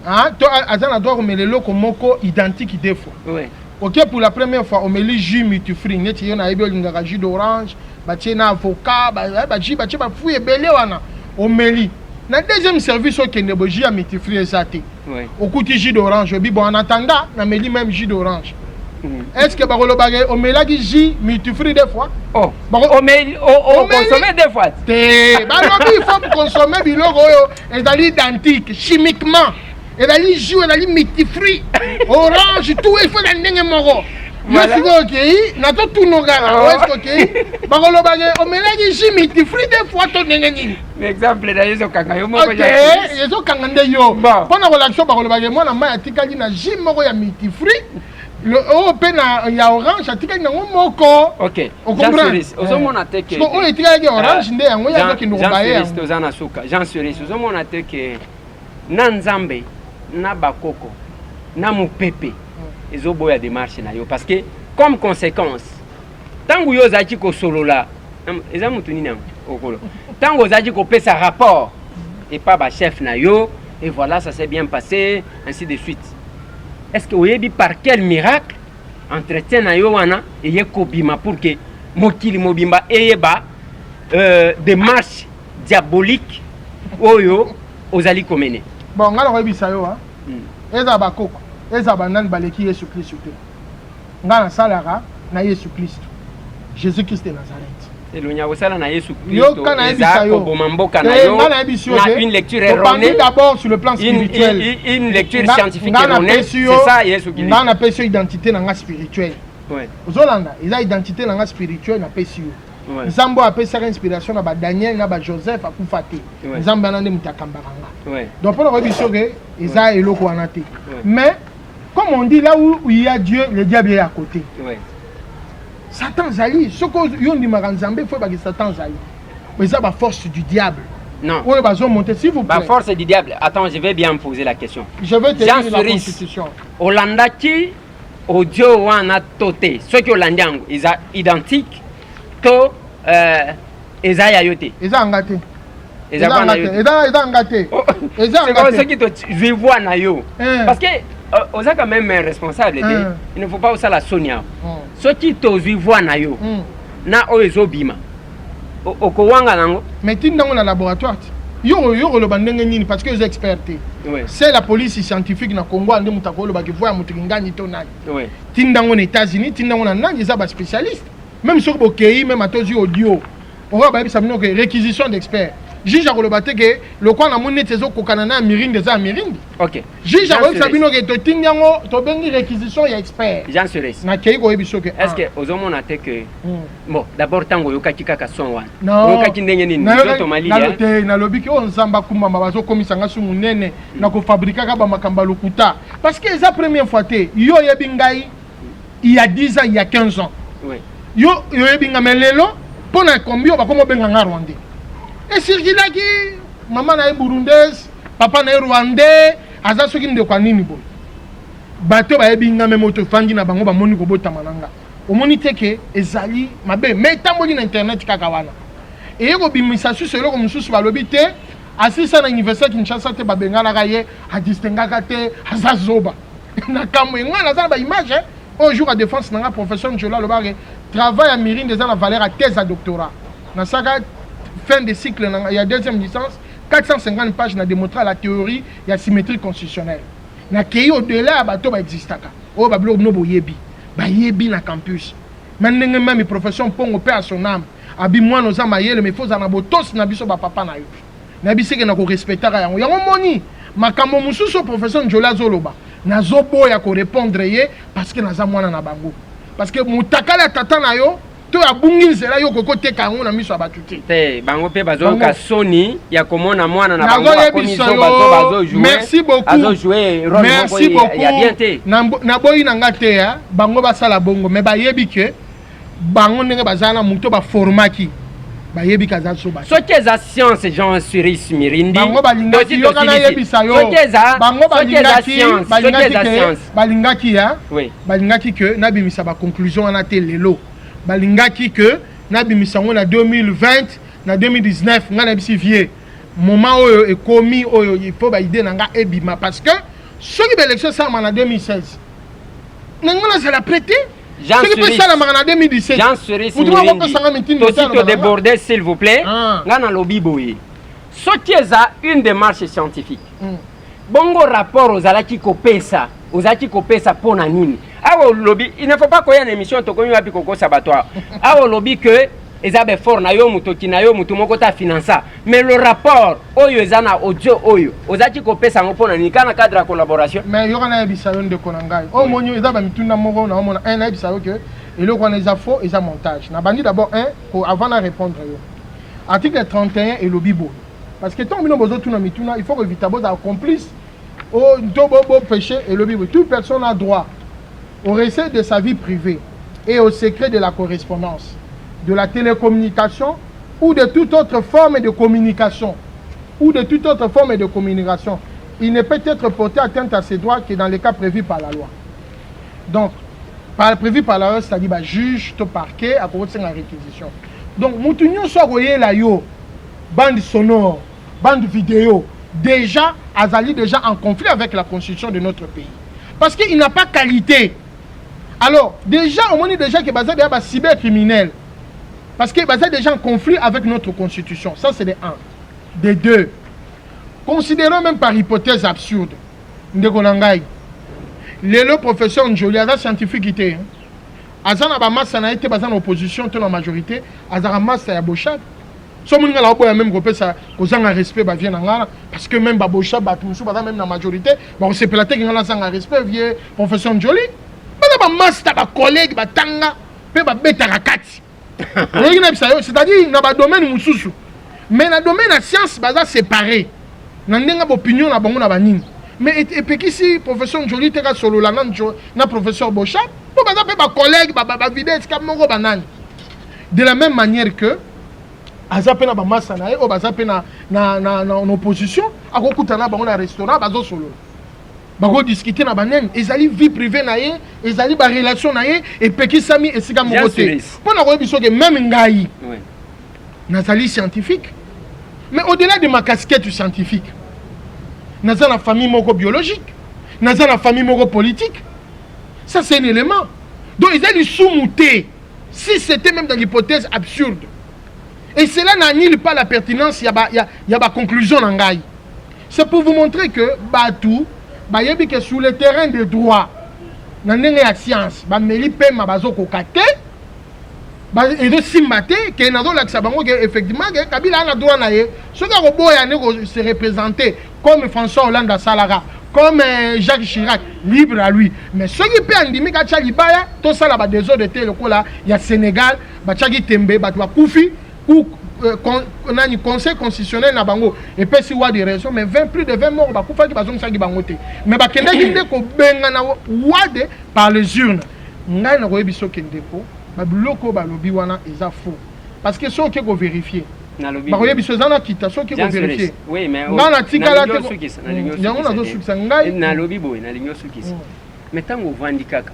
Hein? Tu as droit de mettre le moko identique des fois. Oui. Ok, pour la première fois, on met le jus miti fruit. Il y a un jus d'orange, il y a un avocat, il y a un fruit et belé. On met le. Dans le deuxième service, on a un jus miti fruit et ça. Oui. Au coup de jus d'orange, bon, en attendant, on a mis le même jus d'orange. Est-ce que on met là du jus multifruit des fois? Oh, on consomme des fois. Il faut consommer du logo et d'aller identique chimiquement. Et d'aller jouer d'aller multifruit. Orange tout il faut dans moro. Voilà. OK, na to tout nos gars. OK. On met là du jus multifruit des fois to nengeni. Exemple là yezo kanga yo moko ya. OK, yezo kanga ndeyo. Pendant relation moi na mai atikali na jus moko ya multifruit. Le open il y a orange atikali na moko. OK. On comprend. Ozomona te ke. On etikali orange nde yango ya ko nobaye. Tozana suka. Jean Cerise ozomona te ke na nzambe na bakoko na mupepe ezoboya démarche na yo parce que comme conséquence tango yo zaki ko solola eza mutu nini okolo tango zaki ko pesa rapport et pas ba chef na yo et voilà ça s'est bien passé ainsi de suite. Est-ce que oyebi par quel miracle entretien na yo wana eye kobima pour que mokili mobimba eyeba démarche diabolique oyo ozali komene? Bon, ngala oyebisa yo ha. Eza bakoko, eza banani baleki Yesu Kristo te. Ngala salara na Yesu Kristo. Jésus-Christ de Nazareth. Elonya osala na Yesu Kristo. Eza koboma mboka na yo. Na une lecture erronée. D'abord sur le plan spirituel. Une lecture scientifique erronée. C'est ça Yesu Kristo. Ngana pesi identité na spirituelle. Ouais. Ozolanda, eza identité na spirituelle na pesi yo. Nzambo apesaka inspiration na ba Daniel na ba Joseph akufate. Nzambo anande mutakambaranga. Donc pour le biso que eza eloko wana te. Mais comme on dit là où il y a Dieu, le diable est à côté. Satan zali, ce que yon di maranzambe faut pas que Satan zali. Mais ça ba force du diable. Non. Oui, bah monter s'il vous plaît. La force du diable. Attends, je vais bien me poser la question. Je vais te dire la constitution. Olanda ki audio wana toté. Ceux qui Holandiango, ils sont identiques. To eza ya yote eza ngate eza ngate eza ngate c'est comme ce qui te juivois na yo parce que oza quand même responsable il ne faut pas usala sonia ce qui te juivois na yo na ozo bima okowanga nango mais tindango na laboratoire yo lo bandenge nini parce que les experts c'est la police scientifique na Congo ande mutakolo ba ki voya mutingani to nani tindango na États-Unis tindango na nani eza ba spécialiste. Même sur le même à tous les audio, on va dire réquisition d'experts. Juge à Rolobate que le coin a monné tes autres canana mirinde des amirinde. Ok. Juge à Sabino que tu tingango, tu bengi réquisition et expert. Jean Cerise. Na kei ko ebiso que. Est-ce que aux hommes on a que bon d'abord tango yoka kika son wan. Non. Yoka kindenge nini? Zoto mali ya. Na lobi que on zamba kuma mabazo komisa ngasu munene na ko fabriquer ka ba makamba lokuta. Parce que la première fois te yo yebingai il y a 10 ans, il y a 15 ans. Oui. Yo ebinga melelo pona kombio bakomo benga nga Rwandais et circulaki maman na burundaise papa na rwandais aza soki nde kwa nini bo bato ba ebinga memoto fangi na bango ba moni ko bota mananga omoni teke ezali mabe mais tamboli na internet kaka wana et yego bimisa su selo ko mususu balobi te asisa na université Kinshasa te babenga na kaye a distingaka te azazoba na kamwe ngana za ba image un jour à défense na professeur Njola Lobare travail à Mirine déjà la valeur à thèse à doctorat. Dans sa fin de cycle, il y a deuxième licence, 450 pages na démontré la théorie il y a symétrie constitutionnelle. Na kei au-delà bato ba existaka. O ba blo no boyebi. Ba yebi na campus. Maintenant même professeur Pongo père à son âme. Abi moi nos amayele mais faut na botos na biso ba papa na yo. Na biseke na ko respectera yango. Yango moni makambo mususu professeur Njola Zoloba. Nazo boya ko répondre ye parce que naza mwana na bango. Parce que mutakala tata na yo to abungi nzela yo kokoteka yango na miso ya bato te bango mpe bazoyoka soni ya komona mwana na bango bakomiso bazojouer merci beaucoup merci beaucoup naboyi na nga te ya bango basala bongo me bayebi ke bango ndenge bazala na moto baformaki bayebi kaza so ba soki eza science Jean Suris Mirindi bango balingaki yo kana yebisa yo bango balingaki ya balingaki ke nabimisa ba conclusion wana te lelo balingaki que nabimisa ngo na 2020 na 2019 nga na bisi vie moment oyo ekomi oyo il faut ba idée na nga ebima parce que soki ba élection ça en 2016 nangona ça l'a prêté Jean Suris en 2017 Jean Suris to déborder s'il vous plaît nga na lobi boye soki eza une démarche scientifique bongo rapport ozalaki kopesa pona nini awo lobby il ne faut pas qu'il y ait une émission tokomi wapi koko sabatoire awo lobby que ezabe fort na yo mutoki na yo mutu moko ta finança mais le rapport oyo ezana audio oyo ozaki kopesa ngo pona nini kana cadre de collaboration mais yo kana yebisa yo ndeko na ngai o monyo ezaba mitunda moko na omona un yebisa yo que eloko na eza faux eza montage na bandi d'abord pour avant de répondre yo article 31 et lobby bo parce que tant bino bozo tuna mituna il faut que vitabo da complice au ntobo péché et lobby bo toute personne a droit au recel de sa vie privée et au secret de la correspondance, de la télécommunication ou de toute autre forme de communication. Il ne peut être porté atteinte à ses droits que dans les cas prévus par la loi. Donc, prévu par la loi, c'est-à-dire juge, to parquet, à cause de la réquisition. Donc, nous sommes là, bande sonore, bande vidéo, déjà, Azali déjà en conflit avec la constitution de notre pays. Parce qu'il n'a pas qualité. Alors, déjà, on dit déjà que Baza est cybercriminel. Parce que Baza est déjà en conflit avec notre constitution. Ça, c'est des 1. Des 2. Considérons même par hypothèse absurde. Ndekonangai. Le professeur Njoli, Aza scientifique était. Aza na ba masse na été Baza en opposition, tout en majorité. Aza na masse ya Bochab. So mon ngala oboya même groupe ça kozanga respect ba vient ngala parce que même ba Bochab ba tumusu Baza même na majorité, ba on se platé ngala sanga respect vieux professeur Njoli. Ba master ba collègue ba tanga pe ba beta rakati c'est-à-dire na ba domaine mususu mais na domaine la science baza séparé na ndenga opinion na bango na banini mais et puis ici professeur Njoli te ka solo la na professeur Bochab po baza pe ba collègue ba vidéo ska moko banani de la même manière que aza pe na ba master na o baza pe na opposition akokuta na bango na restaurant bazo solo bako discuter na banen ezali vie privée na ye ezali ba relation na ye et peki sami esika moko te pona ko biso ke même ngai nazali scientifique mais au-delà de ma casquette scientifique naza na famille moko biologique naza na famille moko politique ça c'est un élément donc ezali sous-mouté si c'était même dans l'hypothèse absurde et cela n'annule pas la pertinence ya ba conclusion na ngai c'est pour vous montrer que batou bayebi que sur le terrain de droit na ndenge ya science bameli pema bazokokate ezosimba te ke nazolakisa bango ke effectivement ke Kabila ana droit na ye soki akoboya ne se représenter comme François Hollande asalaka comme Jacques Chirac libre à lui mais soki mpe andimi katia libaya tosala badésordre te lokola ya Sénégal batiaki tembe bato bakufi nani conseil constitutionnel na bango et puis si wa des raisons mais plus de 20 morts bakufa ki bazong sangi bango te mais bakendaki nde ko benga na wade par les urnes ngai na koyebi so kendeko babiloko balobi wana eza faux parce que so ke ko vérifier ba koyebi so zana kita so ke ko vérifier oui mais ngana tikala te yango na zo sukisa ngai na lobi boy na lingo sukisa mais tango vandikaka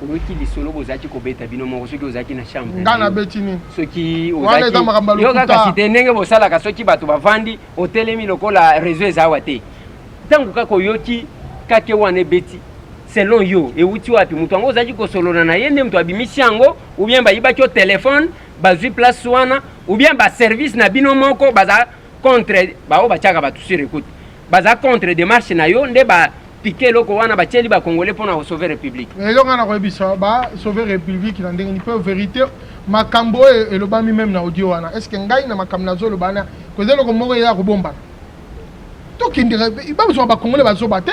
oki lisolo bozaki kobeta bino moko soki ozaki na chambre ngana beti nini soki ozaki yo kaka site ndenge bosalaka soki bato bavandi otelemi lokola réseau ezawa te ntango kaka oyoki kake wana ebeti selon yo euti wapi moto yango ozaki kosolona na ye nde moto abimisi yango ou bien bayibaki o telefone bazwi place wana ou bien baservice na bino moko baza contre bao batiaka bato sur écoute baza contre démarche na yo nde piqué loko wana batieli ba congolais pour na sauver république elonga na koyebisa ba sauver république na ndenge ni peu vérité makambo et le bami même na audio wana est-ce que ngai na makambo na zolo bana koze loko moko ya kobomba to kindira ba besoin ba congolais ba zo bate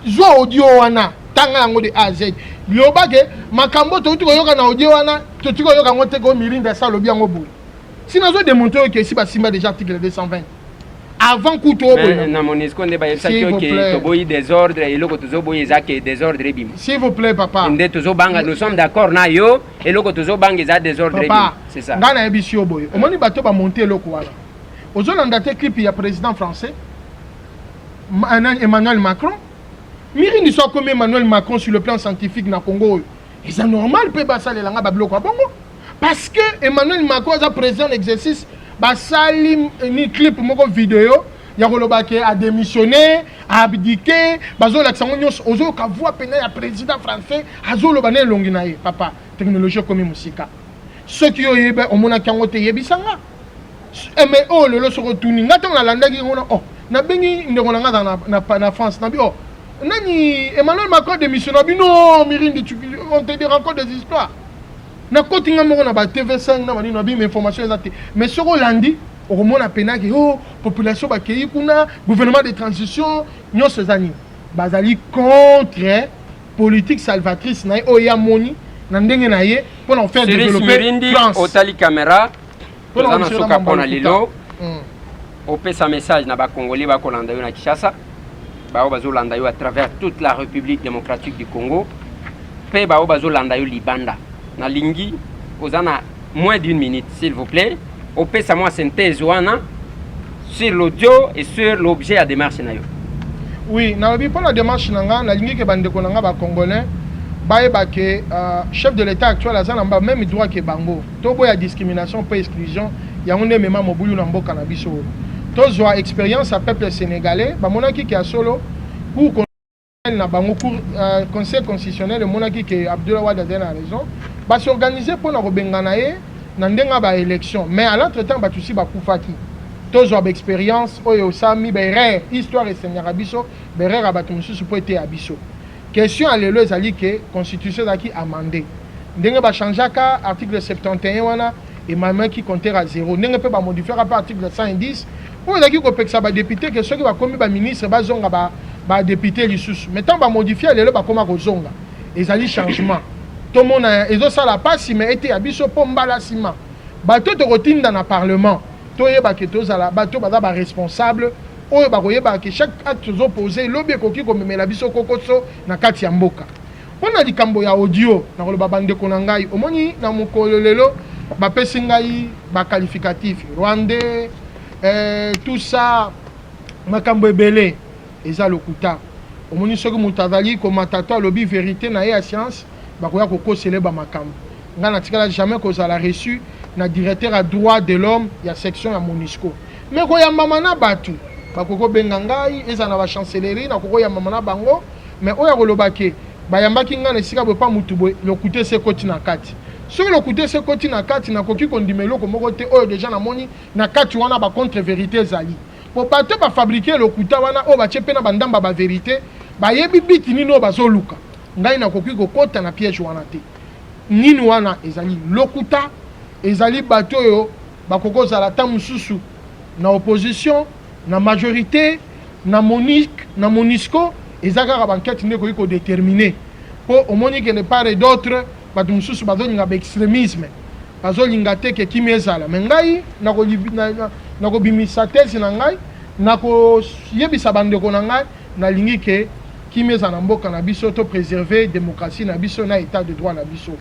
zo audio wana tanga yango de A à Z lobake makambo to tuko yoka na audio wana to tuko yoka ngote ko mirinda ça lobi yango boye si nazo démontrer que si ba simba déjà article 220 avant couteau na monisco nde ba yebisa que to boyi désordre et loko tozo boyi ezake désordre bim s'il vous plaît papa nde tozo banga nous sommes d'accord na yo et loko tozo banga za désordre bim c'est ça ngana yebisio boye omoni bato ba monter loko wana ozolanda te clip ya président français Emmanuel Macron. Mirindi soit comme Emmanuel Macron sur le plan scientifique na Congo. Et c'est normal pe basa le langa bablo kwa bongo. Parce que Emmanuel Macron est président d'exercice basali ni clip moko vidéo ya kolobake a démissionné, a abdiqué, bazo la tsango nyos ozo ka voix pena ya président français azo bane longi na ye papa technologie comme musika. Ceux qui oyebe omona kango te yebisanga. Mais oh le lo so retourni ngata na landa ki ngona oh na bengi ndeko na ngata na France na bi oh nani Emmanuel Macron démissionné bino mirindi on te dit encore des histoires na kotinga moko na ba TV5 na mani na bi information exacte mais soko landi au mona pena ki oh population ba kei kuna gouvernement de transition nyos ezani bazali contre politique salvatrice na o ya moni na ndenge na ye pour en faire développer France otali caméra pour na soka pona lilo opesa message na ba congolais ba kolanda yo na Kinshasa bao bazolanda yo à travers toute la République démocratique du Congo pe bao bazolanda yo libanda na lingi ozana moins d'une minute s'il vous plaît opesa moi synthèse wana sur l'audio et sur l'objet à démarche na yo. Oui, na lobi pour la démarche nanga na lingi ke bande ko nanga ba congolais baeba ke chef de l'état actuel azana mba même droit ke bango to boya discrimination pas exclusion ya onde mema mobulu na mboka na biso tous ont expérience à peuple sénégalais ba monaki ki a solo pour na bango pour conseil constitutionnel monaki ki Abdoulaye Wade a raison ba s'organiser pour na robengana ye na ndenga ba élection mais à l'entretemps ba tusi ba kufaki tous ont expérience oyo sami ba rare histoire et seigneur biso ba rare ba tumusu pour être abiso question à lelo ezali ke constitution zaki amendé ndenge ba changeaka article 71 wana et même qui comptait à 0 ndenge pe ba modifier par article 110 pour ezaki ko peksa ba député que ceux qui ba komi ba ministre ba zonga ba député lisusu mais tant ba modifier lelo ba koma ko zonga ezali changement tout le monde ezo sala pasi mais été abiso pombala sima bato to rotinda na parlement to yeba ke to zala bato ba ba responsable oyo ba koyeba ke chaque acte zo poser lobi koki ko memela biso kokoso na kati ya mboka pona likambo ya audio na koloba bande ko na ngai omoni na mokolo lelo ba pesi ngai ba qualificatif rwandais tout ça makambo ebele eza lokuta omoni soki mutazali ko matato lobi vérité na ya science ba koya ko kosele ba makambo ngana tikala jamais ko zala reçu na directeur à droit de l'homme ya section ya Monisco mais ko ya mama na batu bakoko benga ngai eza na ba chancellerie na koko ya mama na bango mais oya kolobake bayambaki ngana esika bo pa mutu boy lokute se koti na kati soki lokute se koti na kati na koki kondimelo ko moko te oyo déjà na moni na kati wana ba contre vérité zali po bato ba fabriquer lokuta wana o ba chepe na bandamba ba vérité ba yebi biti nino bazoluka ngai na koki ko kota na piège wana te nini wana ezali lokuta ezali bato yo bakoko zala ta mususu na opposition na majorité na Monisco ezaka ba enquête ndeko ko déterminer po omoni que ne part et d'autre bato mususu bazolinga ba extrémisme bazolinga te ke kimi ezala mais ngai na ko bimisa tesi na ngai na ko yebisa bandeko na ngai na lingi ke kimi ezala na mboka na biso to préserver démocratie na biso na état de droit na biso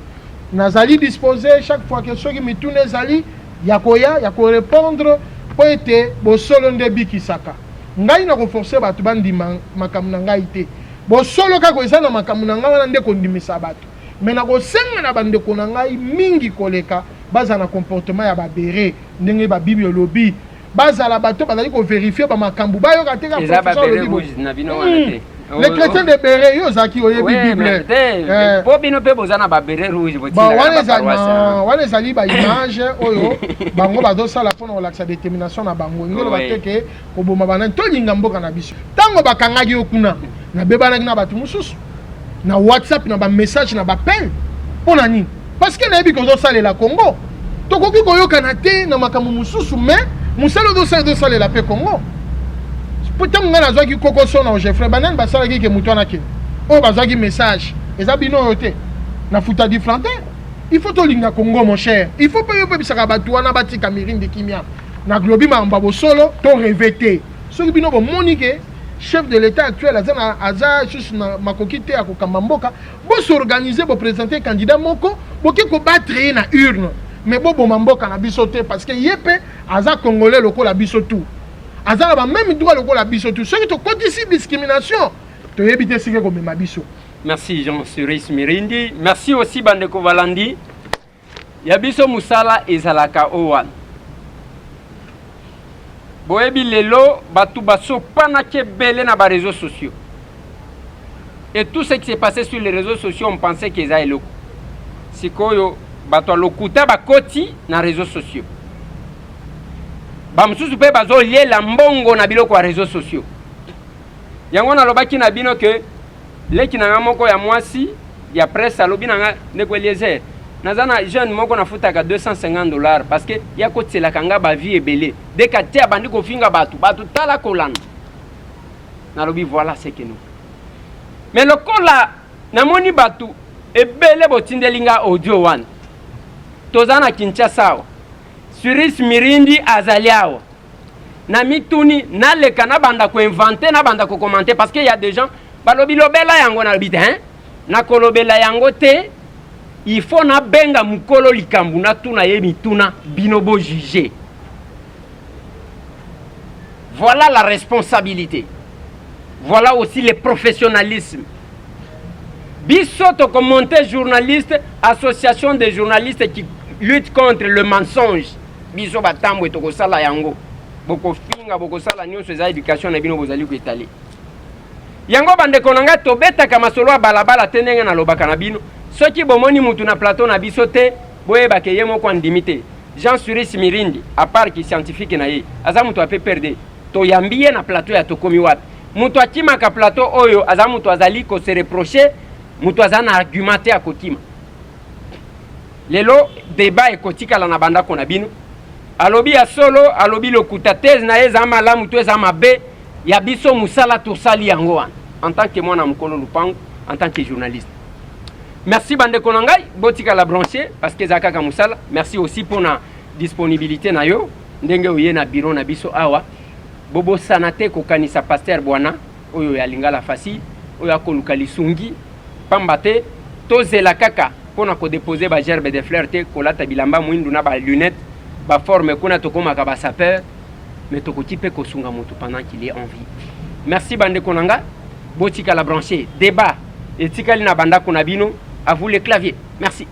nazali disposé chaque fois que soki mitune ezali ya ko répondre po ete bosolo nde bikisaka ngai na ko forcer bato bandima makamu na ngai te bosolo kako eza na makamu na ngai wana nde kondimisa bato mais na kosenga na bandeko na ngai mingi koleka baza na comportement ya babere ndenge babible lobi bazala bato bazali ko vérifier ba makambu bayoka te ka professeur les chrétiens de Béré, yo zaki oyebi Bible. Po bino pe bozana ba beret rouge boti na paroisse. Wana zali ba image oyo bango bazo sala pona olakisa détermination na bango. Ngelo bateke ko boma bana to linga mboka na biso. Tango bakangaki okuna na bebana na batu mususu. Na WhatsApp na ba message na ba appel. Pona nini? Parce que na yebi ko zo sala la Congo. Tokoki koyoka na te na makamu mususu mais musalo do sala la pe Congo. Pourtant, on a besoin de Coco Son, Jeffrey Banan, basala ki ke mutwana ke. On a besoin de message. eza bino oyo te na futa différente. Il faut tolinga Congo mon cher. Il faut pas yope bisaka batu wana batika mirindi kimia. Na globi mamba bo solo to revêter. Soki bino bo monique chef de l'état actuel aza juste na makoki te akokamba mboka bo s'organiser bo présenter candidat moko bo ke ko battre na urne. Mais bo mboka na biso te parce que yepe aza congolais lokola biso tout. Aza ba même droit lokola biso tout. Soki to kotisi discrimination to yebite sike ko mema biso. Merci Jean Suris Mirindi. Merci aussi Bandeko Valandi. Yabiso Musala ezalaka owan. Boebi lelo batu baso panake belé na ba réseaux sociaux. Et tout ce qui s'est passé sur les réseaux sociaux, on pensait qu'ils allaient loko. Sikoyo bato lokuta bakoti na réseaux sociaux. Bamsusu pe bazo lié la mbongo na biloko wa réseaux sociaux. Yango na lobaki na bino que leki na moko ya mwasi ya presse alobi na ndeko Eliezer nazana jeune moko na futaka $250 parce que ya kotela kanga ba vie ebele dès que tia bandi ko finga batu tala kolanda na lobi voilà ce que nous mais le kola na moni batu ebele botindelinga audio one tozana Kinshasa Suris Mirindi azaliao na mituni na leka na banda ko inventer na banda ko commenter parce que y a des gens balobi lobela yango na lobite hein na kolobela yango te il faut na benga mukolo likambu na tuna yemi tuna binobo juger. Voilà la responsabilité. Voilà aussi le professionnalisme. Bisoto commenter journaliste, association des journalistes qui luttent contre le mensonge. Biso batambo to ko sala yango. Boko finga boko sala nyonso za éducation na bino bozali ko étaler. Yango bande konanga to beta kama solo balabala tenenge na lobaka na bino soki bomoni mutu na plateau na biso te boyeba ke yemo kwa ndimite Jean Suris Mirindi à part qui scientifique na ye aza mutu ape perdre to yambie na plateau ya tokomi wapi mutu akima ka plateau oyo aza mutu azali ko se reprocher mutu aza na argumenter akotima lelo débat ekotika la na banda kona bino alobi ya solo alobi lokuta thèse na ye za malamu to za mabe ya biso musala to sali yango wana en tant que mwana mukolo lupango en tant que journaliste. Merci bande konangai botika la brancher parce que zakaka musala. Merci aussi pour na disponibilité na yo ndenge oye na bureau na biso awa bobo sanate ko kanisa pasteur bwana oyo ya lingala fasi oyo akoluka lisungi pambate tozela kaka pona ko déposer ba gerbe de fleurs te kolata bilamba mwindu na ba lunette ba forme kuna tokomaka ba sapeur mais tokotipe ko sunga moto pendant qu'il est en vie. Merci bande konanga botika la brancher débat et tikali na banda konabino à vous les claviers. Merci.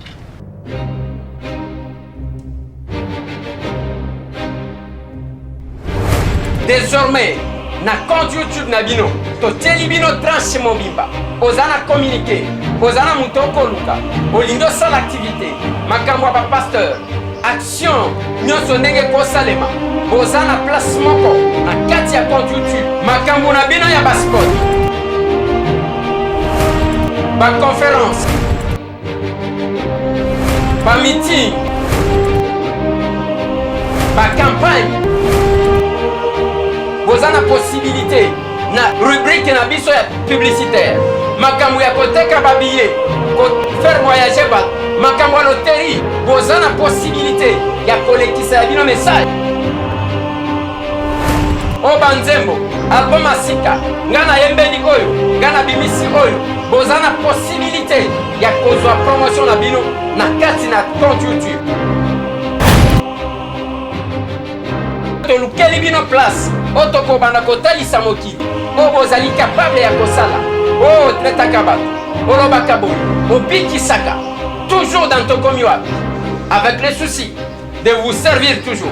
Désormais na compte YouTube nabino to telibino tranche mobimba ozana communiquer ozana mutoko luka olindo sans l'activité makamwa ba pasteur action nyonso ndenge kosalema ozana place moko na kati ya compte YouTube makambo na bino ya basport ba conférence ba meeting ba campagne bozana possibilité na rubrique na biso ya publicitaire makambo ya koteka ba billet ko faire voyager ba makambo loterie bozana possibilité ya kolekisa ya bino message o banzembo album asika ngana yembeli oyo ngana bimisi oyo bozana possibilité ya kozwa promotion na bino na kati na compte YouTube to lukeli bino place otoko bana kotalisa mokili o bozali capable ya kosala o tretaka bato olobaka boye obikisaka toujours dans Tokomi wapi avec le souci de vous servir toujours.